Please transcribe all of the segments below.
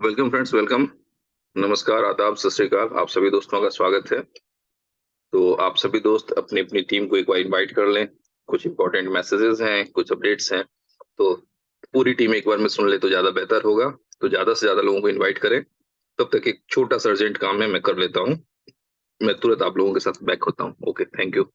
Welcome friends, welcome. नमस्कार, आदाब, सत श्री अकाल। आप सभी दोस्तों का स्वागत है। तो आप सभी दोस्त अपनी अपनी टीम को एक बार इनवाइट कर लें। कुछ इंपॉर्टेंट मैसेजेस हैं, कुछ अपडेट्स हैं, तो पूरी टीम एक बार में सुन ले तो ज्यादा बेहतर होगा। तो ज्यादा से ज्यादा लोगों को इनवाइट करें। तब तक एक छोटा सा अर्जेंट काम है, मैं कर लेता हूँ। मैं तुरंत आप लोगों के साथ बैक होता हूँ। Okay, thank you.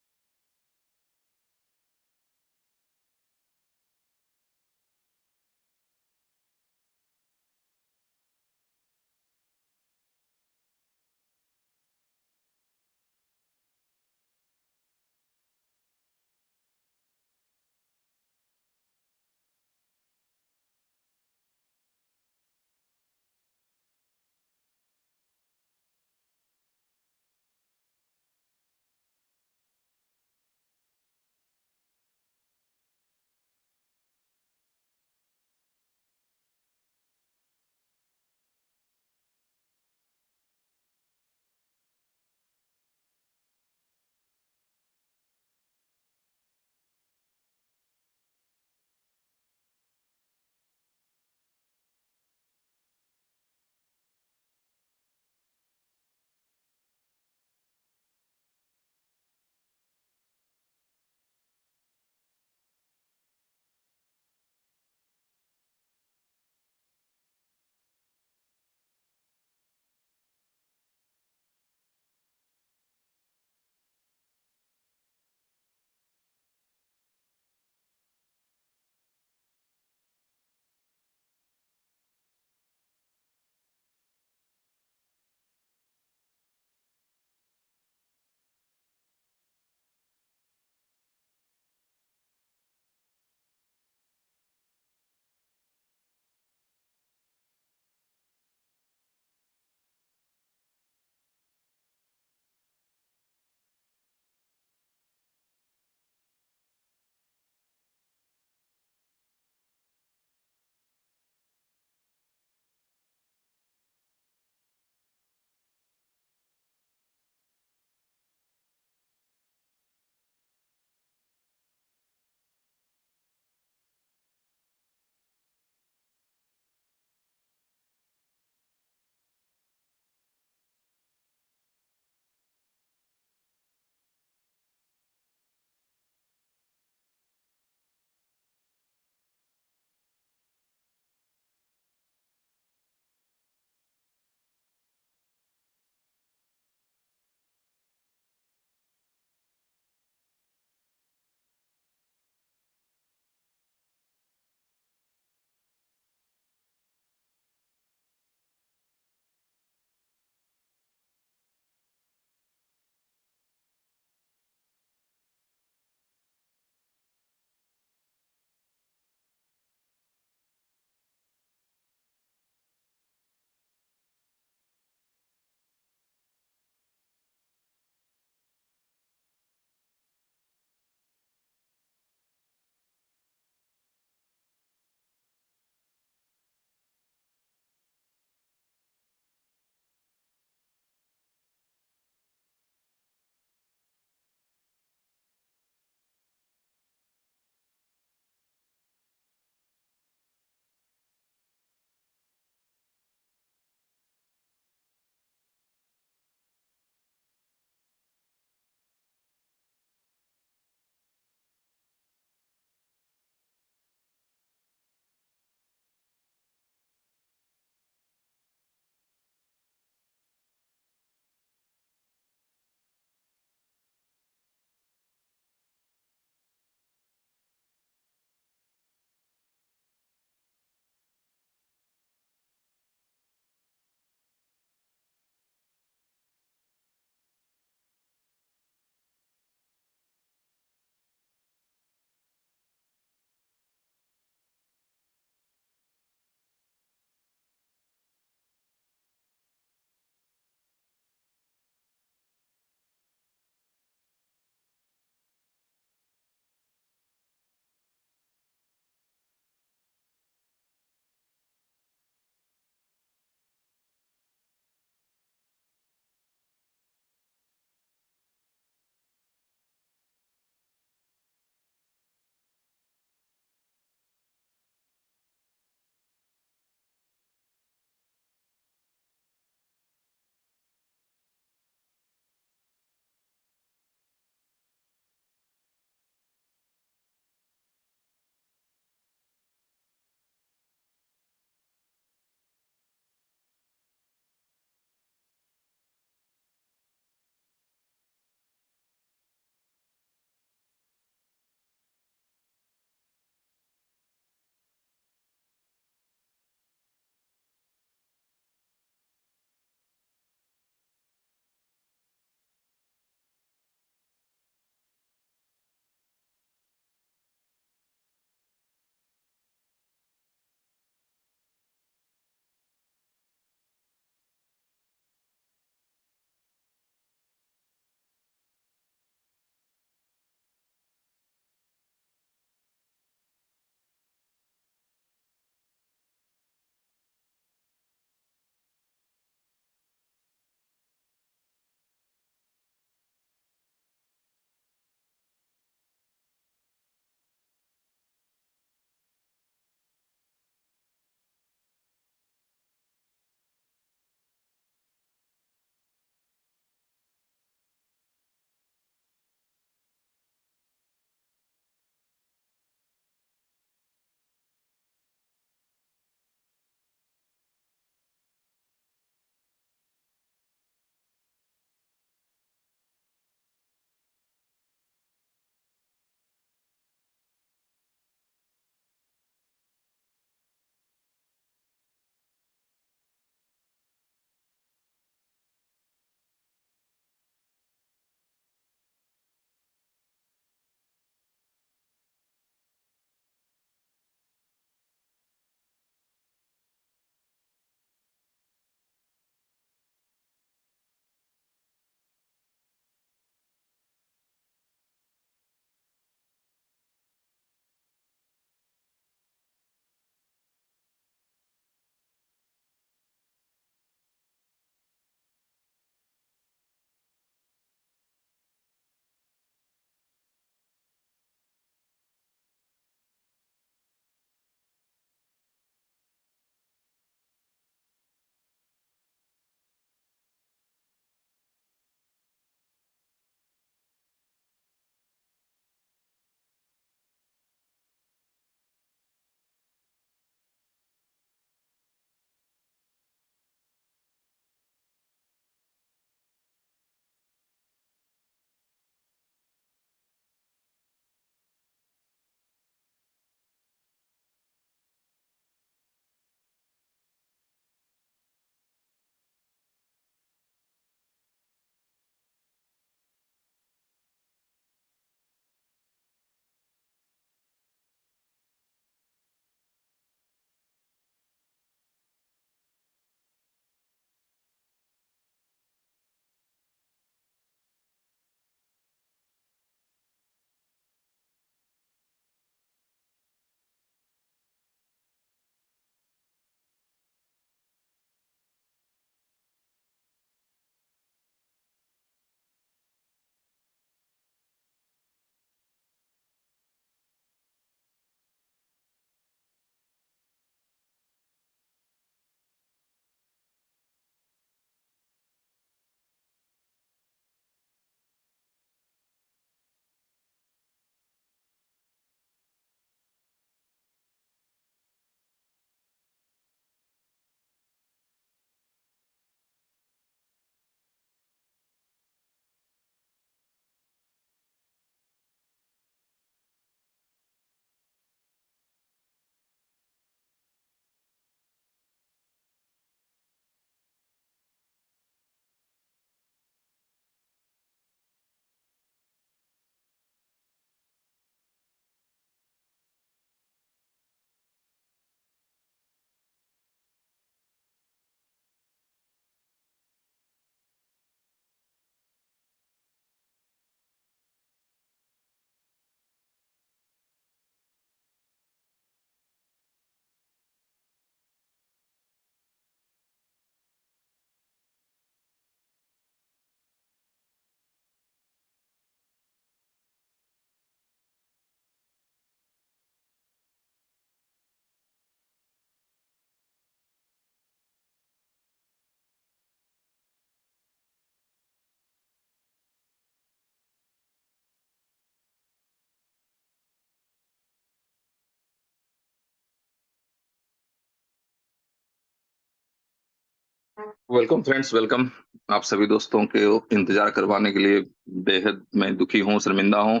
Welcome friends, welcome. आप सभी दोस्तों के इंतजार करवाने के लिए बेहद मैं दुखी हूँ, शर्मिंदा हूँ,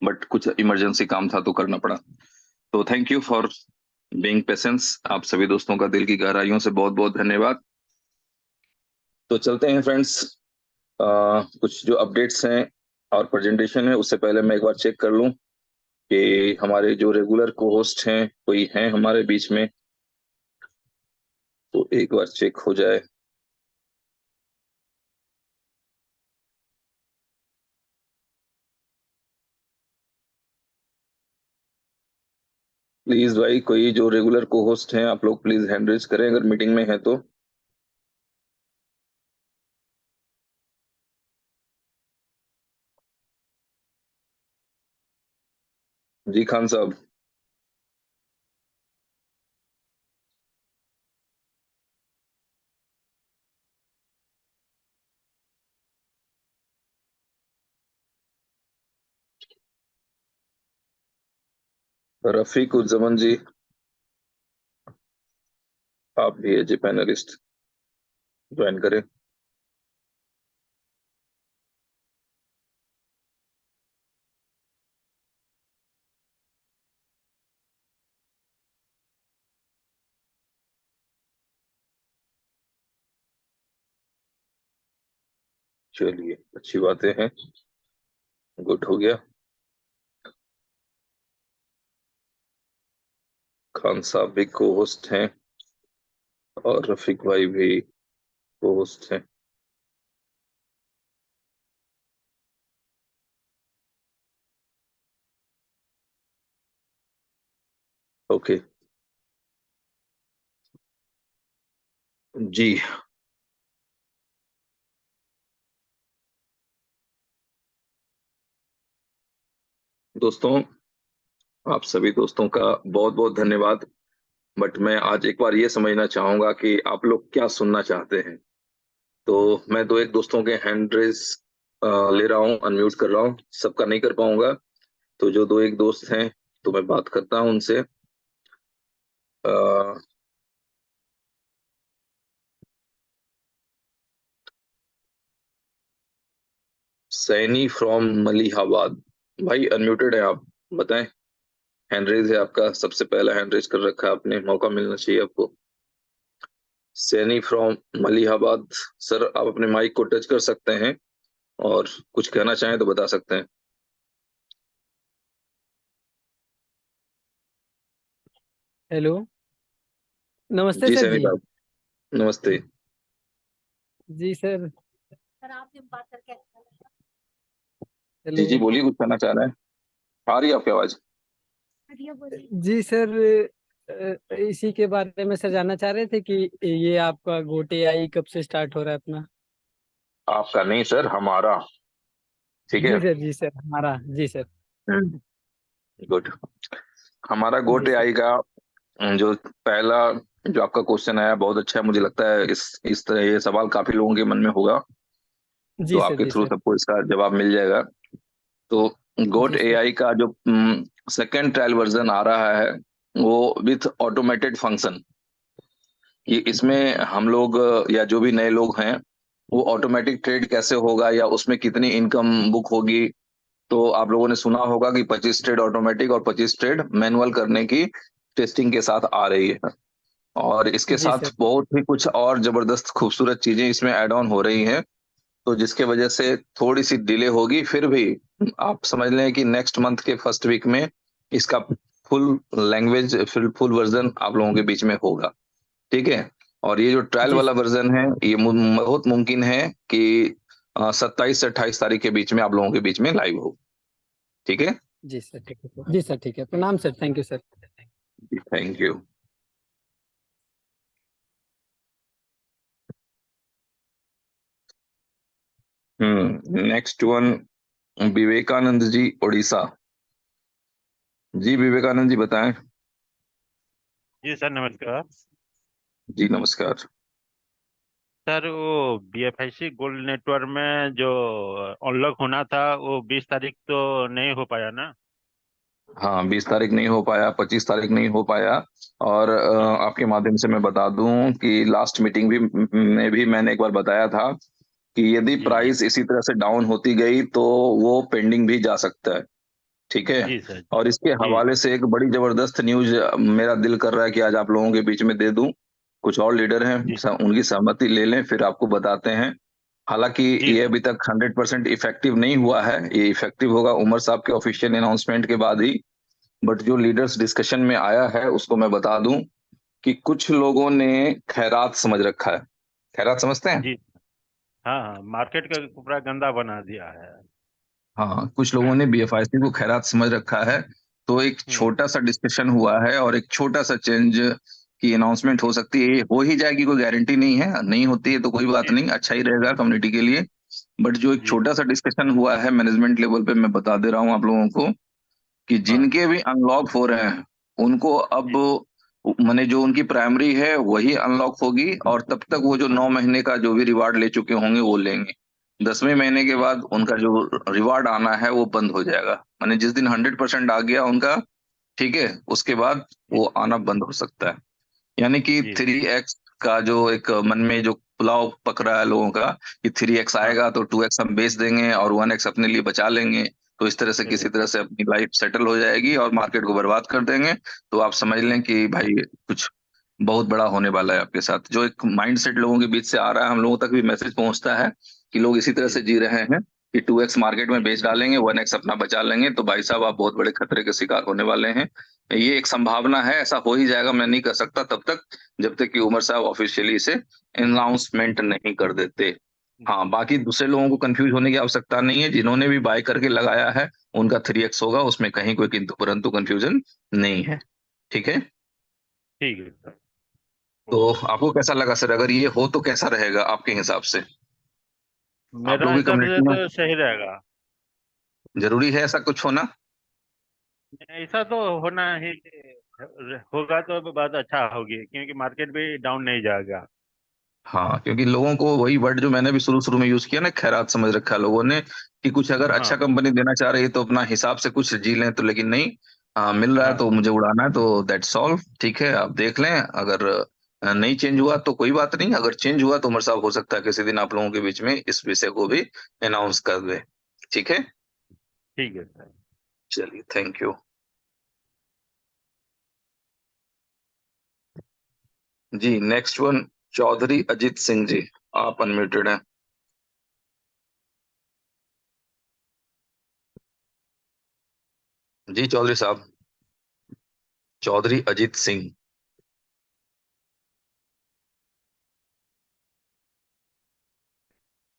बट कुछ इमरजेंसी काम था तो करना पड़ा। तो thank you for being patience. आप सभी दोस्तों का दिल की गहराइयों से बहुत बहुत धन्यवाद। तो चलते हैं फ्रेंड्स। कुछ जो अपडेट्स हैं और प्रेजेंटेशन है, उससे पहले मैं एक बार चेक कर लूं कि हमारे जो रेगुलर को होस्ट हैं कोई हैं हमारे बीच में, तो एक बार चेक हो जाए। प्लीज भाई, कोई जो रेगुलर को होस्ट हैं आप लोग प्लीज हैंड रेज करें अगर मीटिंग में है तो। जी खान साहब। रफीक उज्जमान जी, आप भी एज ए पैनलिस्ट ज्वाइन करें। चलिए, अच्छी बातें हैं। गुड हो गया। खान साहब भी को होस्ट हैं और रफीक भाई भी को होस्ट हैं। ओके जी। दोस्तों, आप सभी दोस्तों का बहुत बहुत धन्यवाद। बट मैं आज एक बार ये समझना चाहूंगा कि आप लोग क्या सुनना चाहते हैं। तो मैं दो एक दोस्तों के हैंड रेस ले रहा हूँ, अनम्यूट कर रहा हूँ, सबका नहीं कर पाऊंगा। तो जो दो एक दोस्त हैं तो मैं बात करता हूँ उनसे। अ, सैनी फ्रॉम मलिहाबाद। भाई अनम्यूटेड है आप, बताएं। हैंड रेज है आपका, सबसे पहला हैंड रेज कर रखा है आपने, मौका मिलना चाहिए आपको। सैनी फ्रॉम मलिहाबाद। सर, आप अपने माइक को टच कर सकते हैं और कुछ कहना चाहें तो बता सकते हैं। हेलो। नमस्ते जी सर सैनी जी। साहब, नमस्ते। जी सर। सर आपसे बात करके अच्छा लगा। जी जी, हेलो। बोलिए, कुछ कहना चाह रहे हैं। आ रही है आपकी आवाज। जी सर। इसी के बारे में सर जानना चाह रहे थे कि ये आपका गोटे आई कब से स्टार्ट हो रहा है अपना। आपका नहीं सर, हमारा। ठीक है। जी सर हमारा जी सर। गुड। हमारा जी गोट सर। एआई का जो पहला जो आपका क्वेश्चन आया बहुत अच्छा है। मुझे लगता है इस तरह ये सवाल काफी लोगों के मन में होगा, तो जी सर। आपके जी थ्रू सर। सबको इसका जवाब मिल जाएगा। तो गोट जी सर। एआई का जो सेकेंड ट्रायल वर्जन आ रहा है वो विथ ऑटोमेटेड फंक्शन। ये इसमें हम लोग या जो भी नए लोग हैं वो ऑटोमेटिक ट्रेड कैसे होगा या उसमें कितनी इनकम बुक होगी। तो आप लोगों ने सुना होगा कि 25 ट्रेड ऑटोमेटिक और 25 ट्रेड मैनुअल करने की टेस्टिंग के साथ आ रही है। और इसके जी साथ सर। बहुत ही कुछ और जबरदस्त खूबसूरत चीजें इसमें ऐड ऑन हो रही हैं। तो जिसके वजह से थोड़ी सी डिले होगी, फिर भी आप समझ लें कि नेक्स्ट मंथ के फर्स्ट वीक में इसका फुल लैंग्वेज फुल वर्जन आप लोगों के बीच में होगा। ठीक है। और ये जो ट्रायल जी वाला सर। वर्जन है ये बहुत मुमकिन है कि 27 से 28 तारीख के बीच में आप लोगों के बीच में लाइव हो। ठीक है। जी सर ठीक है जी सर ठीक है, प्रणाम sir, thank you sir. Thank you. Next one, Vivekananda ji, Orissa. जी विवेकानंद जी, बताएं। जी सर नमस्कार। जी नमस्कार। सर वो बीएफआईसी गोल्ड नेटवर्क में जो अनलॉक होना था वो 20 तारीख तो नहीं हो पाया ना। हाँ, 20 तारीख नहीं हो पाया, 25 तारीख नहीं हो पाया। और हाँ आपके माध्यम से मैं बता दूं कि लास्ट मीटिंग भी में भी मैंने एक बार बताया था कि यदि जी जी प्राइस इसी तरह से डाउन होती गई तो वो पेंडिंग भी जा सकता है। ठीक है। जी सर। और इसके जी हवाले से एक बड़ी जबरदस्त न्यूज मेरा दिल कर रहा है कि आज आप लोगों के बीच में दे दूं। कुछ और लीडर हैं, जी उनकी सहमति ले लें, फिर आपको बताते हैं। हालांकि जी ये सर। अभी तक 100% इफेक्टिव नहीं हुआ है, ये इफेक्टिव होगा उमर साहब के ऑफिशियल अनाउंसमेंट के बाद ही। बट जो लीडर्स डिस्कशन में आया है उसको मैं बता दूं कि कुछ लोगों ने खैरात समझ रखा है। खैरात समझते हैं? जी हाँ हाँ, मार्केट का पूरा गंदा बना दिया है। हाँ, कुछ लोगों ने बीएफआईसी को खैरात समझ रखा है। तो एक हम्म। छोटा सा डिस्कशन हुआ है और एक छोटा सा चेंज की अनाउंसमेंट हो सकती है। ये हो ही जाएगी, कोई गारंटी नहीं है, नहीं होती है तो कोई बात जी नहीं, अच्छा ही रहेगा कम्युनिटी के लिए। बट जो एक जी छोटा सा डिस्कशन हुआ है मैनेजमेंट लेवल पे, मैं बता दे रहा हूँ आप लोगों को कि हाँ जिनके भी अनलॉक हो रहे हैं उनको अब जी माने जो उनकी प्राइमरी है वही अनलॉक होगी, और तब तक वो जो 9 महीने का जो भी रिवार्ड ले चुके होंगे वो लेंगे। 10वें महीने के जी बाद उनका जो रिवार्ड आना है वो बंद हो जाएगा। माने जिस दिन 100% आ गया उनका, ठीक है, उसके बाद जी वो आना बंद हो सकता है। यानी कि जी 3x का जो एक मन में जो पुलाव पक रहा है लोगों का कि 3x हाँ आएगा तो 2x हम बेच देंगे और 1x अपने लिए बचा लेंगे, तो इस तरह से जी किसी तरह से अपनी लाइफ सेटल हो जाएगी और मार्केट को बर्बाद कर देंगे। तो आप समझ लें कि भाई कुछ बहुत बड़ा होने वाला है आपके साथ। जो एक माइंडसेट लोगों के बीच से आ रहा है, हम लोगों तक भी मैसेज पहुंचता है कि लोग इसी तरह जी से जी रहे हैं कि 2x मार्केट में जी बेच डालेंगे, 1x अपना बचा लेंगे। तो भाई साहब आप बहुत बड़े खतरे के शिकार होने वाले हैं। ये एक संभावना है, ऐसा हो ही जाएगा, मैं नहीं कर सकता तब तक जब तक कि उमर साहब ऑफिशियली इसे अनाउंसमेंट नहीं कर देते। हाँ, बाकी दूसरे लोगों को कंफ्यूज होने की आवश्यकता नहीं है। जिन्होंने भी बाय करके लगाया है उनका 3x होगा, उसमें कहीं कोई किंतु परंतु कंफ्यूजन नहीं है। ठीक है। ठीक है सर। तो ओके। आपको कैसा लगा सर, अगर ये हो तो कैसा रहेगा आपके हिसाब से? आप मेरा लोग भी हिसाब से कम्युनिटी में तो सही रहेगा। जरूरी है ऐसा कुछ होना? ऐसा तो होना ही होगा तो बात अच्छा होगी, क्योंकि मार्केट भी डाउन नहीं जाएगा। हाँ, क्योंकि लोगों को वही वर्ड जो मैंने भी शुरू शुरू में यूज किया ना, खैरात समझ रखा है लोगों ने कि कुछ अगर अच्छा हाँ कंपनी देना चाह रही है तो अपना हिसाब से कुछ जी लें, तो लेकिन नहीं। मिल रहा है हाँ तो मुझे उड़ाना है, तो दैट्स ऑल। ठीक है, आप देख लें। अगर नहीं चेंज हुआ तो कोई बात नहीं, अगर चेंज हुआ तो उमर साहब हो सकता है किसी दिन आप लोगों के बीच में इस विषय को भी अनाउंस कर दे। ठीक है। ठीक है सर। चलिए, थैंक यू। जी, नेक्स्ट वन, चौधरी अजीत सिंह जी, आप अनम्यूटेड हैं। जी चौधरी साहब, चौधरी अजीत सिंह।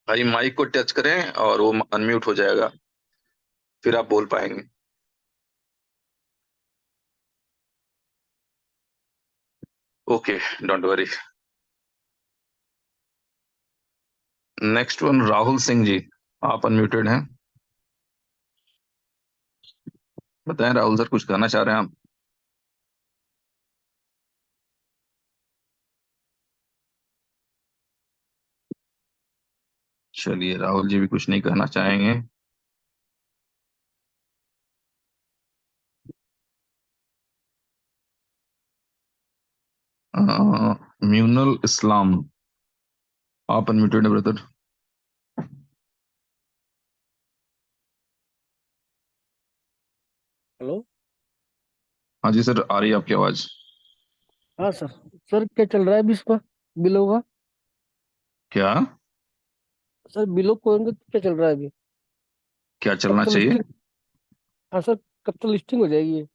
भाई माइक को टच करें और वो अनम्यूट हो जाएगा, फिर आप बोल पाएंगे। Okay, don't worry. Next one, Rahul Singh ji, आप अनम्यूटेड हैं। बताएं राहुल सर, कुछ कहना चाह रहे हैं आप? चलिए, राहुल जी भी कुछ नहीं कहना चाहेंगे। म्यूनल इस्लाम, आप अनम्यूटेड है ब्रदर। हेलो। हाँ जी सर, आ रही है आपकी आवाज। हाँ सर। सर क्या चल रहा है अभी इस पर बिलो का? क्या? सर बिलो कोएंगे तो क्या चल रहा है अभी? क्या कब चलना तक चाहिए? लिस्टिंग? हाँ सर, कब तक लिस्टिंग हो जाएगी ये?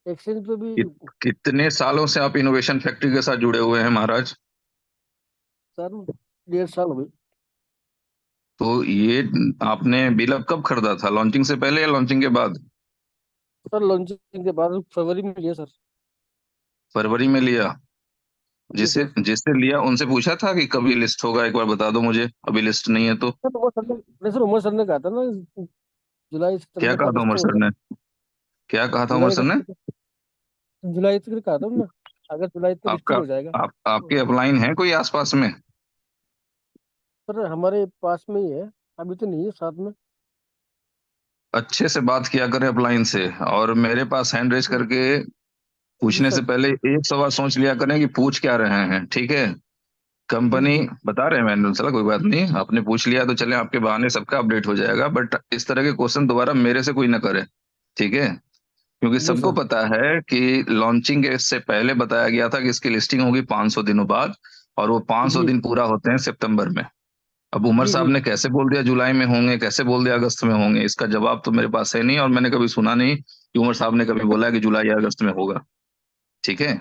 एक्सचेंज पे भी। कि, कितने सालों से आप इनोवेशन फैक्ट्री के साथ जुड़े हुए हैं महाराज? सर 1.5 साल हो गई। तो ये आपने बिल कब खरीदा था, लॉन्चिंग से पहले या लॉन्चिंग के बाद? सर लॉन्चिंग के बाद फरवरी में लिया सर। फरवरी में लिया? जी जिसे सर। जिससे लिया उनसे पूछा था कि कभी लिस्ट होगा, एक बार बता दो मुझे, अभी लिस्ट नहीं है तो? सर उमर सर ने नहीं सर, उमर सर ने कहा था ना, जुलाई क्या सितंबर कहा तक था उमर लिस्टिंग हो सर जाएगी। ने? क्या कहा था उमर जुलाई सर ने? तक, जुलाई तक कहा था ना, अगर जुलाई तक आपका लिस्टिंग हो जाएगा। आपके अपलाइन है कोई आसपास में? सर हमारे पास में ही है, अभी तो नहीं है साथ में। अच्छे से बात किया करें अपलाइन से, और मेरे पास हैंड रेज करके जी पूछने से सर। पहले एक सवाल सोच लिया करें कि पूछ क्या रहे हैं, ठीक है। ठीक कंपनी सर। बता रहे हैं मैंने, चला कोई बात नहीं, आपने पूछ लिया तो चले, आपके बहाने सबका अपडेट हो जाएगा, बट इस तरह के क्वेश्चन दोबारा मेरे से कोई ना करे, ठीक है। क्योंकि जी सबको सर। पता है कि लॉन्चिंग के से पहले बताया गया था कि इसकी लिस्टिंग होगी 500 दिनों बाद, और वो 500 जी दिन पूरा होते हैं सितंबर में। अब उमर जी साहब जी ने कैसे बोल दिया जुलाई में होंगे, कैसे बोल दिया अगस्त में होंगे, इसका जवाब तो मेरे पास है नहीं, और मैंने कभी सुना नहीं कि उमर साहब ने कभी बोला कि जुलाई या अगस्त में होगा, ठीक है।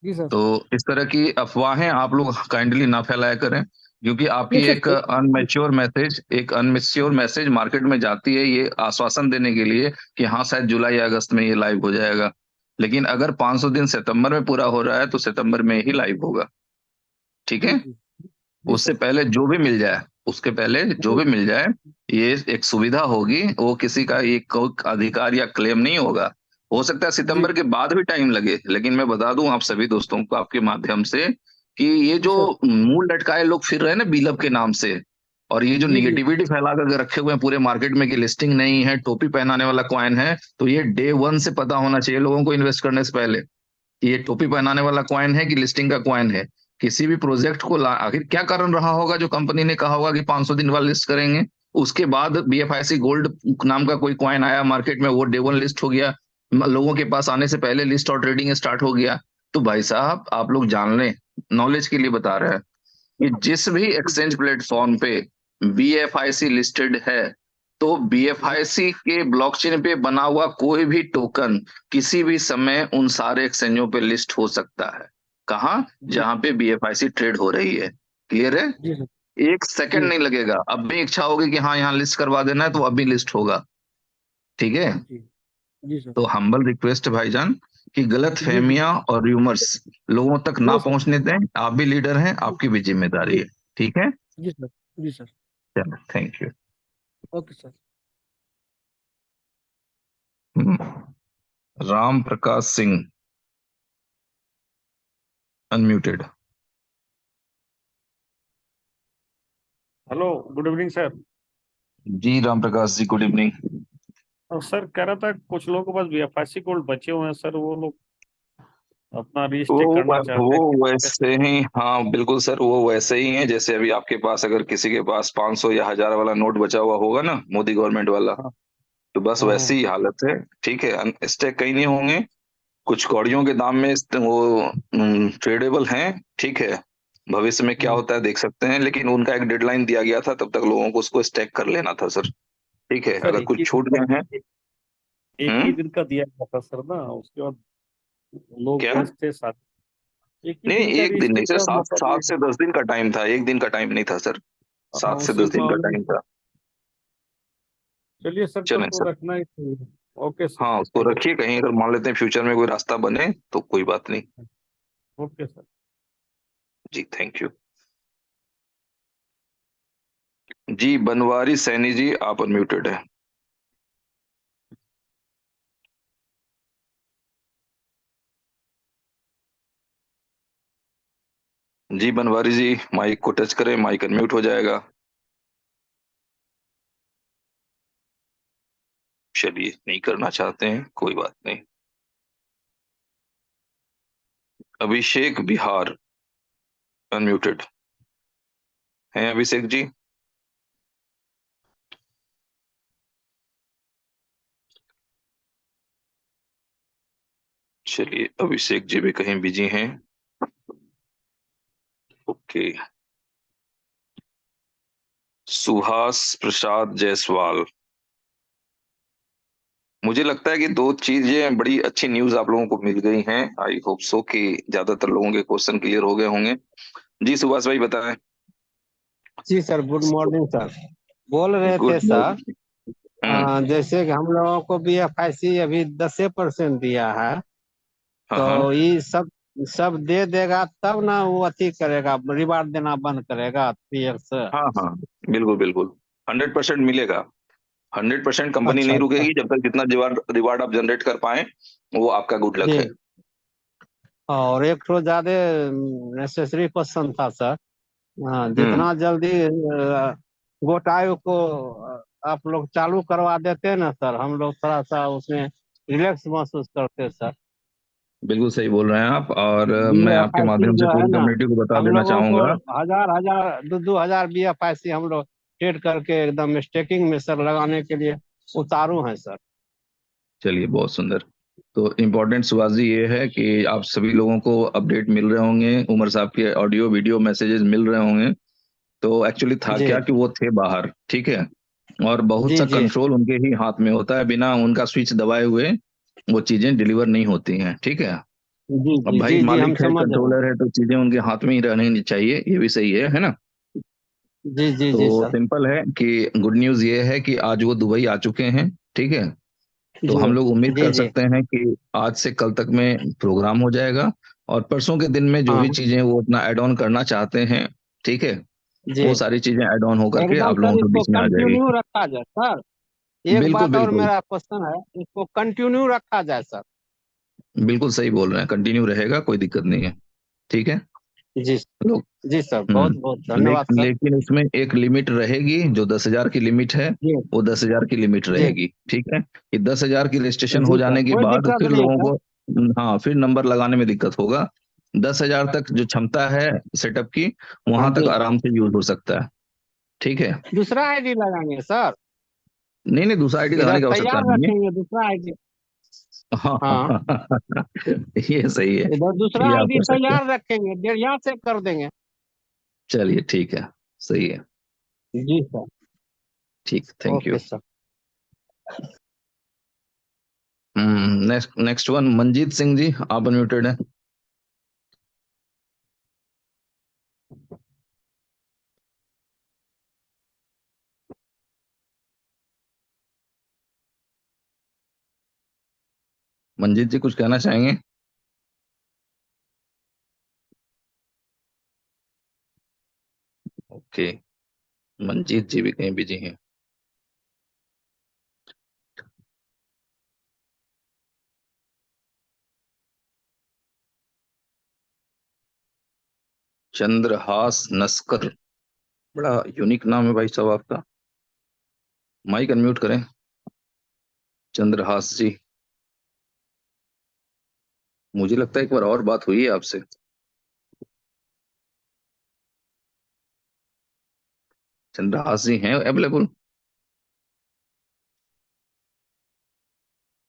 जी सर। तो इस तरह की अफवाहें आप लोग काइंडली ना फैलाया करें, क्योंकि नहीं आपकी सर, एक अनमेच्योर मैसेज मार्केट में जाती है ये आश्वासन देने के लिए कि हाँ शायद जुलाई या अगस्त में ये लाइव हो जाएगा। लेकिन अगर 500 दिन सितंबर में पूरा हो रहा है तो सितंबर में ही लाइव होगा, ठीक जी है। जी जी उससे सर। पहले जो भी मिल जाए, उसके पहले जो जी भी मिल जाए, ये एक सुविधा होगी, वो किसी का एक कोई अधिकार या क्लेम नहीं होगा। हो सकता है जी सितंबर के बाद भी टाइम लगे, लेकिन मैं बता दूं आप सभी दोस्तों को आपके माध्यम से कि ये जी जो सर। मुंह लटकाए लोग फिर रहे हैं ना बीलब के नाम से, और ये जो जी जी निगेटिविटी फैला करके रखे हुए हैं पूरे मार्केट में कि लिस्टिंग नहीं है, टोपी पहनाने वाला कॉइन है, तो ये डे वन से पता होना चाहिए लोगों को इन्वेस्ट करने से पहले कि ये टोपी पहनाने वाला कॉइन है कि लिस्टिंग का कॉइन है। किसी भी प्रोजेक्ट को आखिर क्या कारण रहा होगा जो कंपनी ने कहा होगा कि 500 दिन बाद लिस्ट करेंगे, उसके बाद बीएफआईसी गोल्ड नाम का कोई कॉइन आया मार्केट में, वो डे वन लिस्ट हो गया, लोगों के पास आने से पहले लिस्ट और ट्रेडिंग स्टार्ट हो गया। तो भाई साहब आप लोग जान लें, नॉलेज के लिए बता रहे हैं कि जिस भी एक्सचेंज प्लेटफॉर्म पे बीएफआईसी लिस्टेड है, तो बीएफआईसी के ब्लॉकचेन पे बना हुआ कोई भी टोकन किसी भी समय उन सारे एक्सचेंजों पे लिस्ट हो सकता है। कहाँ? जी जहां पे बीएफआईसी ट्रेड हो रही है। क्लियर है? जी सर। एक सेकंड जी नहीं लगेगा, अब भी इच्छा होगी कि हाँ यहाँ लिस्ट करवा देना है तो अभी लिस्ट होगा, ठीक है। जी जी सर। तो हम्बल रिक्वेस्ट है भाईजान कि गलत जी जी फहमियां और र्यूमर्स लोगों तक ना नहीं सर। पहुंचने दें। आप भी लीडर हैं, आपकी भी जिम्मेदारी जी है, ठीक है। जी सर। जी सर। चलो thank you. Okay sir. Ram Prakash Singh, unmuted. Hello, good evening sir. जी Ram Prakash ji, good evening. Sir कह रहा था कुछ लोगों के पास बीएफआईसी गोल्ड बचे हुए हैं सर, वो लोग अपना रीस्टेक करना चाहते हैं वो कि वैसे ही, हाँ बिल्कुल सर, वो वैसे ही हैं जैसे अभी आपके पास अगर किसी के पास 500 या 1000 वाला नोट बचा हुआ होगा ना, मोदी गवर्नमेंट वाला, हाँ तो बस हाँ वैसी हाँ। ही हालत है, ठीक है। स्टेक कहीं नहीं होंगे, कुछ कौड़ियों के दाम में वो ट्रेडेबल हैं, ठीक है। भविष्य में क्या हम्म। होता है देख सकते हैं, लेकिन उनका एक डेडलाइन दिया गया था, तब तक लोगों को उसको स्टेक कर लेना था सर, ठीक है। सर अगर कुछ छूट गए हैं। एक ही हम्म। दिन का दिया गया था सर ना, उसके बाद लोग क्या? व्यस्त थे साथ। एक ही नहीं दिन का एक दिन नहीं रीस्टेक सर, का सात मौका दिया सात से गया। 10 दिन का टाइम था, एक दिन का टाइम नहीं था सर, हाँ, 7 से 10 दिन का टाइम था। चलिए सर, तब चलें तो सर। रखना ही चाहिए। ओके सर, हाँ उसको थैंक रखिए, कहीं अगर मान लेते हैं फ्यूचर में कोई रास्ता बने तो कोई बात नहीं। यू। Okay sir. जी थैंक यू। जी बनवारी सैनी जी, आप अनम्यूटेड है। जी बनवारी जी, माइक को टच करें, माइक अनम्यूट हो जाएगा। चलिए नहीं करना चाहते हैं, कोई बात नहीं। अभिषेक बिहार, अनम्यूटेड हैं अभिषेक जी। चलिए अभिषेक जी भी कहीं बिजी हैं, ओके। सुहास प्रसाद जायसवाल, मुझे लगता है कि दो चीजें बड़ी अच्छी न्यूज आप लोगों को मिल गई हैं, आई होप सो कि ज्यादातर लोगों के क्वेश्चन क्लियर हो गए होंगे। जी सुभाष भाई बताएं। जी सर, गुड मॉर्निंग सर। बोल रहे थे गुड सर, मॉर्निंग। हम्म। जैसे कि हम लोगों को भी एफआईसी अभी 10% दिया है, हाँ हाँ। तो ये सब सब दे देगा तब ना वो अति करेगा, रिवार्ड देना बंद करेगा पीएक्स। हाँ हाँ बिल्कुल बिल्कुल, 100% मिलेगा। 100% कंपनी अच्छा नहीं अच्छा। रुकेगी जब तक जितना रिवार्ड रिवार्ड आप जनरेट कर पाए, वो आपका गुड लक जी। है। और एक तो ज्यादा नेसेसरी क्वेश्चन था सर। हाँ, हम्म। जितना जल्दी गोटाई को आप लोग चालू करवा देते हैं ना सर, हम लोग थोड़ा सा उसमें रिलैक्स महसूस करते हैं सर। बिल्कुल सही बोल रहे हैं आप, और मैं आपके BFIC माध्यम से जो है पूरी ना, कम्युनिटी को बता हम देना लोगों को चाहूंगा। हजार हजार 2-2 हजार BFIC हम लोग ट्रेड करके एकदम स्टेकिंग में सर लगाने के लिए उतारू हैं सर। चलिए बहुत सुंदर। तो इम्पोर्टेंट सुभाष जी ये है कि आप सभी लोगों को अपडेट मिल रहे होंगे, उमर साहब के ऑडियो वीडियो मैसेजेस मिल रहे होंगे। तो एक्चुअली था जी क्या कि वो थे बाहर, ठीक है, और बहुत जी सा जी कंट्रोल उनके ही हाथ में होता है, बिना उनका स्विच दबाए हुए वो चीजें डिलीवर नहीं होती हैं, ठीक है। जी अब जी भाई जी जी, हम मालिक है, समझ रहे हैं। कंट्रोलर है, तो चीजें उनके हाथ में ही रहनी चाहिए, ये भी सही है ना। जी जी जी तो सर। सिंपल है कि गुड न्यूज ये है कि आज वो दुबई आ चुके हैं, ठीक है। तो जी हम लोग उम्मीद जी कर जी। सकते हैं कि आज से कल तक में प्रोग्राम हो जाएगा, और परसों के दिन में जो हाँ भी चीजें वो अपना ऐड ऑन करना चाहते हैं, ठीक है, जी, वो सारी चीजें ऐड ऑन होकर के एकदम आप सर लोगों के इसको बीच में आ जाएगी। कंटिन्यू रखा जाए सर। एक बिल्कुल बात और बिल्कुल। मेरा क्वेश्चन है, इसको कंटिन्यू रखा जाए सर। बिल्कुल सही बोल रहे हैं, कंटिन्यू रहेगा, कोई दिक्कत नहीं है, ठीक है। जी लोग जी सर, बहुत बहुत धन्यवाद सर। लेकिन उसमें एक लिमिट रहेगी, जो 10,000 की लिमिट है, जी वो 10,000 की लिमिट जी रहेगी, ठीक है। ये 10,000 की रजिस्ट्रेशन हो जी सर, जाने के कोई बाद दिक्कत फिर नहीं है लोगों सर। को, हाँ, फिर नंबर लगाने में दिक्कत होगा। 10,000 तक जो क्षमता है सेटअप की, हाँ वहां तक जी, आराम से यूज हो सकता है, ठीक है। दूसरा आईडी लगाएंगे सर। नहीं नहीं, दूसरा आईडी इधर लगाने की आवश्यकता तैयार नहीं है। रखेंगे दूसरा आईडी। हाँ हाँ, ये सही है, इधर दूसरा ये आप आईडी कर सकते हैं। तैयार रखेंगे, डेढ़ यहाँ से कर देंगे। चलिए ठीक है, सही है, जी सर। ठीक, thank okay you. Sir. Next next one, Manjeet Singh ji, आप अनम्यूटेड हैं। मंजीत जी कुछ कहना चाहेंगे? ओके, मंजीत जी भी कहीं बिजी हैं। चंद्रहास नस्कर, बड़ा यूनिक नाम है भाई साहब आपका। माइक अनम्यूट करें, चंद्रहास जी। मुझे लगता है एक बार और बात हुई है आपसे। चंद्रहास जी हैं available?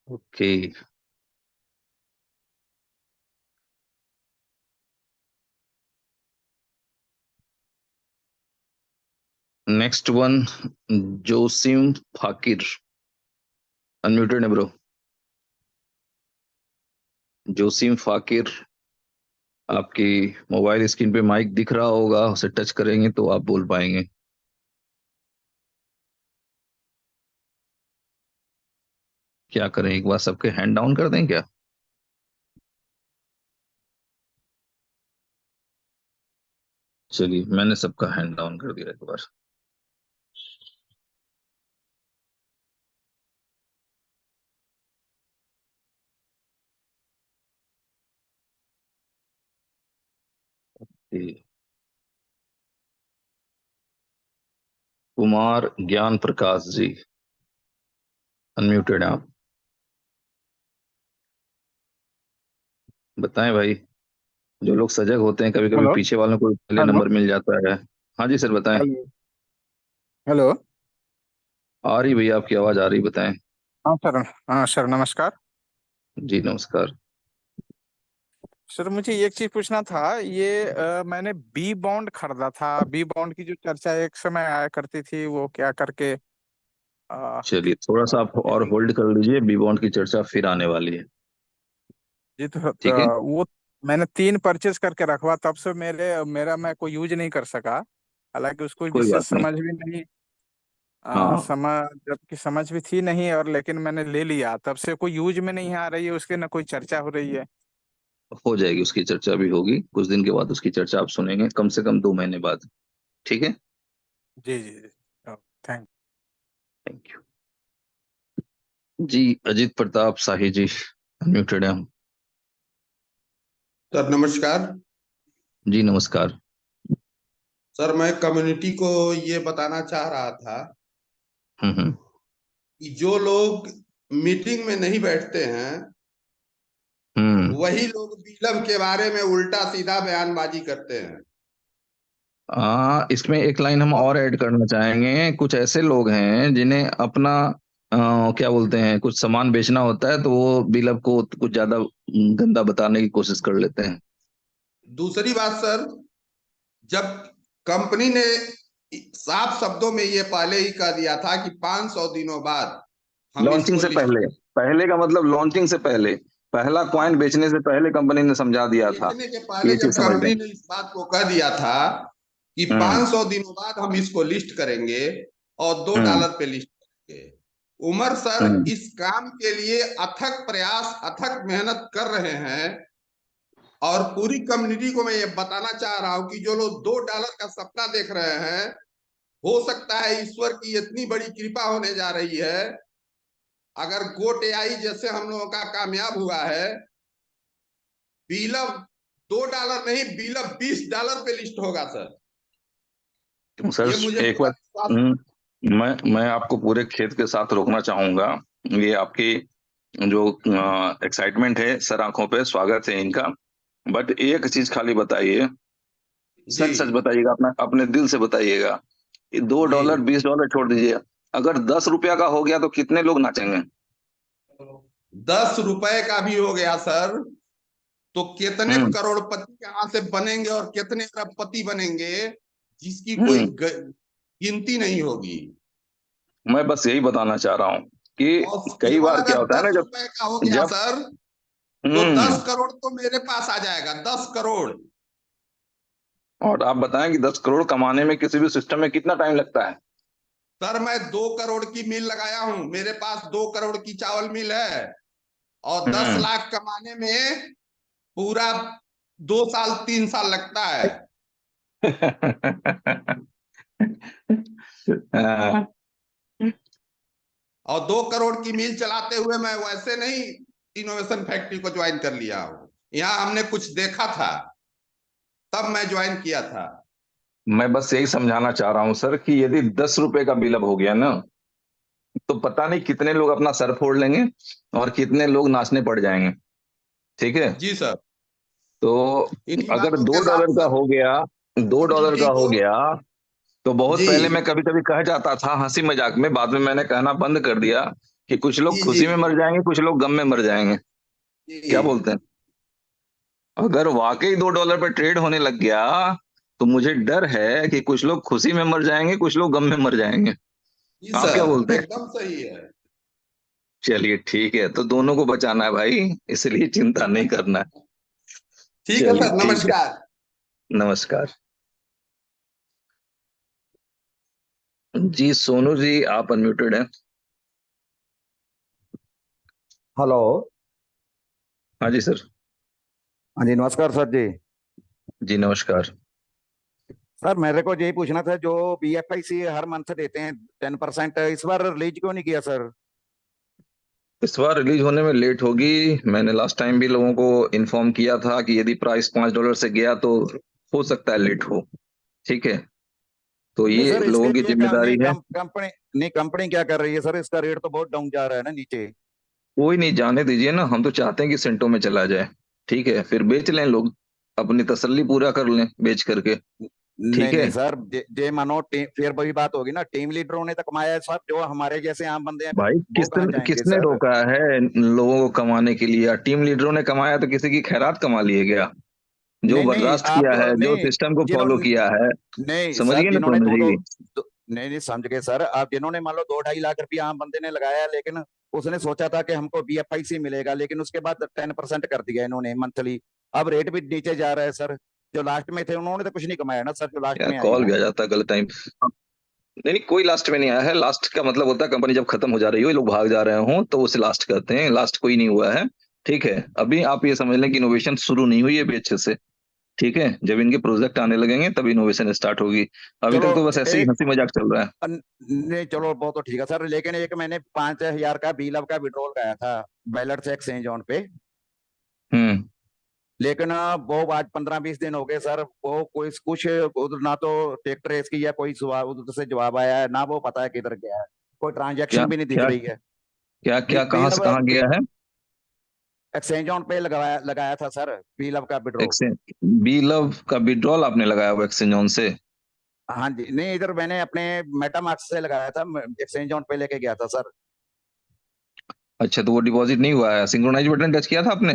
Okay, next one, Josim Fakir, unmuted है ब्रो। जोसिम फाकिर, आपकी मोबाइल स्क्रीन पे माइक दिख रहा होगा, उसे टच करेंगे तो आप बोल पाएंगे। क्या करें, एक बार सबके हैंड डाउन कर दें क्या? चलिए, मैंने सबका हैंड डाउन कर दिया एक बार। जी, कुमार ज्ञान प्रकाश जी, अनम्यूटेड आप, बताएं भाई। जो लोग सजग होते हैं, कभी कभी हेलो। पीछे वालों को पहले हेलो। नंबर मिल जाता है। हाँ जी सर, बताएं। हेलो। हेलो। आ रही भैया, आपकी आवाज आ रही, बताएं। हाँ सर। हाँ सर, नमस्कार। जी नमस्कार। सर मुझे एक चीज पूछना था, ये मैंने बी बॉन्ड खरीदा था। बी बॉन्ड की जो चर्चा एक समय आया करती थी, वो क्या करके अ, चलिए थोड़ा सा आप और लेकिन होल्ड कर लीजिए, बी बॉन्ड की चर्चा फिर आने वाली है, जी तो ठीक है। वो मैंने 3 परचेज करके रखवा, तब से मेरा मैं कोई यूज नहीं कर सका। हालांकि उसको कोई विशेष बात नहीं। समझ भी नहीं, हाँ, समझ जबकि समझ भी थी नहीं, और लेकिन मैंने ले लिया, तब से कोई यूज में नहीं आ रही है उसके, ना कोई चर्चा हो रही है। हो जाएगी, उसकी चर्चा भी होगी कुछ दिन के बाद, उसकी चर्चा आप सुनेंगे कम से कम 2 महीने बाद, ठीक है। जी जी जी। थैंक थैंक यू जी। अजीत प्रताप शाही जी, अनम्यूटेड है हम। सर नमस्कार। जी नमस्कार। सर मैं कम्युनिटी को ये बताना चाह रहा था हम्म। कि जो लोग मीटिंग में नहीं बैठते हैं वही लोग बिलम के बारे में उल्टा सीधा बयानबाजी करते हैं। इसमें एक लाइन हम और ऐड करना चाहेंगे। कुछ ऐसे लोग हैं जिन्हें अपना क्या बोलते हैं, कुछ सामान बेचना होता है तो वो बिलब को कुछ ज्यादा गंदा बताने की कोशिश कर लेते हैं। दूसरी बात सर, जब कंपनी ने साफ शब्दों में ये पहले ही कह दिया था कि 500 दिनों बाद हम लॉन्चिंग इसको से लिस्ट, पहले, पहले का मतलब लॉन्चिंग से पहले, पहला कॉइन बेचने से पहले कंपनी ने समझा दिया था। बेचने के पहले ये जब चीज समझ लें। कंपनी ने इस बात को कह दिया था कि 500 दिनों बाद हम इसको लिस्ट करेंगे और $2 पे लिस्ट करेंगे। उमर सर इस काम के लिए अथक प्रयास, अथक मेहनत कर रहे हैं। और पूरी कम्युनिटी को मैं ये बताना चाह रहा हूं कि जो लोग $2 का सपना देख रहे हैं, हो सकता है ईश्वर की इतनी बड़ी कृपा होने जा रही है, अगर गोट एआई जैसे हम लोगों का कामयाब हुआ है, बिलम $2 नहीं, बिलम $20 पे लिस्ट होगा सर। सर ये मुझे एक पूरा बार विश्वास। मैं आपको पूरे खेत के साथ रोकना चाहूंगा। ये आपकी जो एक्साइटमेंट है सर, आंखों पे स्वागत है इनका। बट एक चीज खाली बताइए, जी सच सच बताइएगा, अपना अपने दिल से बताइएगा। ये $2, जी, $20 छोड़ दीजिए, अगर ₹10 का हो गया तो कितने लोग नाचेंगे? $10 का भी हो गया सर तो कितने हम्म करोड़पति कहां से बनेंगे और कितने अरबपति बनेंगे, जिसकी कोई हम्म गिनती नहीं होगी। मैं बस यही बताना चाह रहा हूँ और कि कई केवल बार क्या अगर होता है ना, दस जब रुपए का हो गया जब सर तो हम्म 10 करोड़ तो मेरे पास आ जाएगा, 10 करोड़। और आप बताएं कि 10 करोड़ कमाने में किसी भी सिस्टम में कितना टाइम लगता है? सर मैं 2 करोड़ की मिल लगाया हूं, मेरे पास 2 करोड़ की चावल मिल है, और दस हम्म लाख कमाने में पूरा 2 साल 3 साल लगता है। हाँ, और 2 करोड़ की मिल चलाते हुए मैं वैसे नहीं इनोवेशन फैक्ट्री को ज्वाइन कर लिया हूं, यहाँ हमने कुछ देखा था तब मैं ज्वाइन किया था। मैं बस यही समझाना चाह रहा हूं सर कि यदि ₹10 का बिलब हो गया ना, तो पता नहीं कितने लोग अपना सर फोड़ लेंगे और कितने लोग नाचने पड़ जाएंगे। ठीक है? जी सर, तो इन्हीं अगर बातों दो के साथ डॉलर का सर हो गया, $2 कम्युनिटी का हो को। गया, तो बहुत जी पहले मैं कभी कभी कह जाता था हंसी मजाक में, बाद में मैंने कहना बंद कर दिया कि कुछ लोग जी जी खुशी में मर जाएंगे, कुछ लोग गम में मर जाएंगे। क्या जी बोलते हैं? अगर वाकई $2 पे ट्रेड होने लग गया तो मुझे डर है कि कुछ लोग खुशी में मर जाएंगे, कुछ लोग गम में मर जाएंगे। जी आप क्या सर, बोलते हैं? एकदम सही है। चलिए ठीक है, तो दोनों को बचाना है भाई, इसलिए चिंता नहीं करना है। ठीक है चलिए सर, ठीक है, नमस्कार। नमस्कार। जी सोनू जी, आप अनम्यूटेड हैं। हेलो। हाँ जी सर। हाँ जी, नमस्कार सर जी। जी नमस्कार। सर मेरे को यही पूछना था, जो BFIC हर मंथ देते हैं 10%, इस बार रिलीज क्यों नहीं किया सर? इस बार रिलीज होने में लेट होगी। मैंने लास्ट टाइम भी लोगों को इन्फॉर्म किया था कि यदि प्राइस $5 से गया तो हो सकता है लेट हो। ठीक है, तो नहीं ये सर, इसके लोगों की लिए क्या नहीं, जिम्मेदारी है। कंपनी नहीं, कंपनी क्या कर रही है सर? इसका रेट तो बहुत डाउन जा रहा है ना नीचे। कोई नहीं, जाने दीजिए ना, हम तो चाहते हैं कि सेंटो में चला जाए। ठीक है, फिर बेच लें लोग, अपनी तसल्ली पूरा कर लें बेच करके। नहीं ठीक है नहीं सर, जे मानो फिर वही बात होगी ना, टीम लीडरों ने तो कमाया है सर, जो हमारे जैसे आम बंदे हैं भाई, वो कहाँ किसने जाएंगे किसने सर? रोका है लोगों को कमाने के लिए? टीम लीडरों ने कमाया तो किसी की खैरात कमा लिए क्या? जो नहीं नहीं, बर्दाश्त आप किया तो है, जो नहीं, सिस्टम को फॉलो जिन्होंने, किया है, नहीं सर, समझिए ना जिन्होंने सोनू जी। नहीं नहीं समझ गए सर, आप जिन्होंने मान लो 2-2.5 लाख रुपया आम बंदे ने लगाया, लेकिन उसने सोचा था कि हमको BFIC मिलेगा, लेकिन उसके बाद 10% कर दिया इन्होंने मंथली। अब रेट भी नीचे जा रहा है सर। जो लास्ट में थे उन्होंने तो कुछ नहीं कमाया ना सर, जो लास्ट यार में आए कॉल हैं। भी आ जाता है गलत टाइम। नहीं नहीं, कोई लास्ट में नहीं आया है। लास्ट का मतलब होता है कंपनी जब खत्म हो जा रही हो, ये लोग भाग जा रहे हो तो उसे लास्ट कहते हैं। लास्ट कोई नहीं हुआ है। ठीक है, अभी आप ये समझ लें कि इनोवेशन शुरू नहीं हुई है अभी अच्छे से। ठीक है, जब इनके प्रोजेक्ट आने लगेंगे तब इनोवेशन स्टार्ट होगी। अभी चलो तक तो बस ऐसे ही एक, हंसी मजाक चल रहा है। नहीं चलो वो तो ठीक है सर, लेकिन एक मैंने 5,000 का बीलव का विड्रॉल कराया था बैलेट से एक्सचेंज ऑन पे, हम्म लेकिन वो आज 15-20 दिन हो गए सर, वो कोई कुछ उधर ना तो ट्रैक्टर रेस की या कोई उधर से जवाब आया है, ना वो पता है किधर गया है। कोई ट्रांजैक्शन भी नहीं दिख क्या रही है। क्या क्या कहाँ से कहाँ गया है? एक्सचेंज ऑन पे लगाया लगाया था सर, पीलब का विड्रॉ। एक्सचेंज बी लव का विड्रॉल आपने लगाया हुआ एक्सचेंज ऑन से? हाँ जी, नहीं इधर मैंने अपने मेटामास्क से लगाया था, एक्सचेंज ऑन पे लेके गया था सर। अच्छा, तो वो डिपॉजिट नहीं हुआ है? सिंक्रोनाइज बटन टच किया था आपने?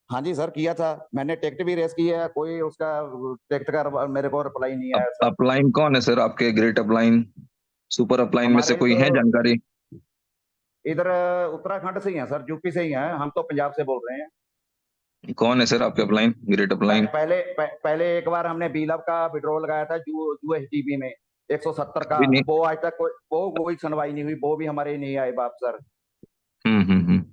हाँ जी सर, किया था मैंने, टिकट भी रेस किया है, कोई उसका टिकट का मेरे को रिप्लाई नहीं आया सर। अपलाइन कौन है सर आपके? ग्रेट अपलाइन, सुपर अपलाइन में से हमारे कोई है तो जानकारी? इधर उत्तराखंड से ही है सर, यूपी से ही है, हम तो पंजाब से बोल रहे हैं। कौन है सर आपके अपलाइन, ग्रेट अपलाइन? पहले एक बार हमने बीलब का विड्रॉल लगाया था यूएसडीबी में 170 का, अभी नहीं। वो आज तक कोई सुनवाई नहीं हुई, वो भी हमारे नहीं आए बाप सर। हम्म।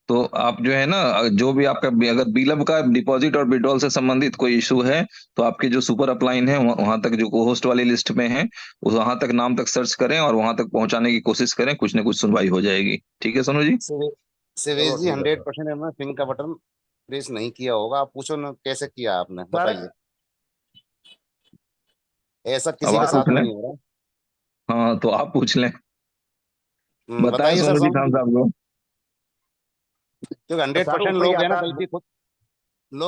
तो आप जो है ना, जो भी आपका अगर बीलब का डिपॉजिट और विड्रॉल से संबंधित कोई इशू है, तो आपके जो सुपर अपलाइन है वहां तक, जो होस्ट वाली लिस्ट में है, उस वहां तक नाम तक सर्च करें और वहां तक पहुंचाने की कोशिश करें, कुछ ना कुछ सुनवाई हो जाएगी। ठीक है सोनू जी? सिवेश जी, ठीक है सर। 100% हमने पिंक का बटन प्रेस नहीं किया होगा। आप पूछो ना कैसे किया आपने, सर बताइए। ऐसा अब किसी के आप पूछ साथ लें। नहीं हो रहा। हाँ, तो आप पूछ लें। बताएं बताइए सर सोनू जी सोनू खान जी। साहब को। क्योंकि हंड्रेड सर परसेंट ऊपर ही लोग है ना आता।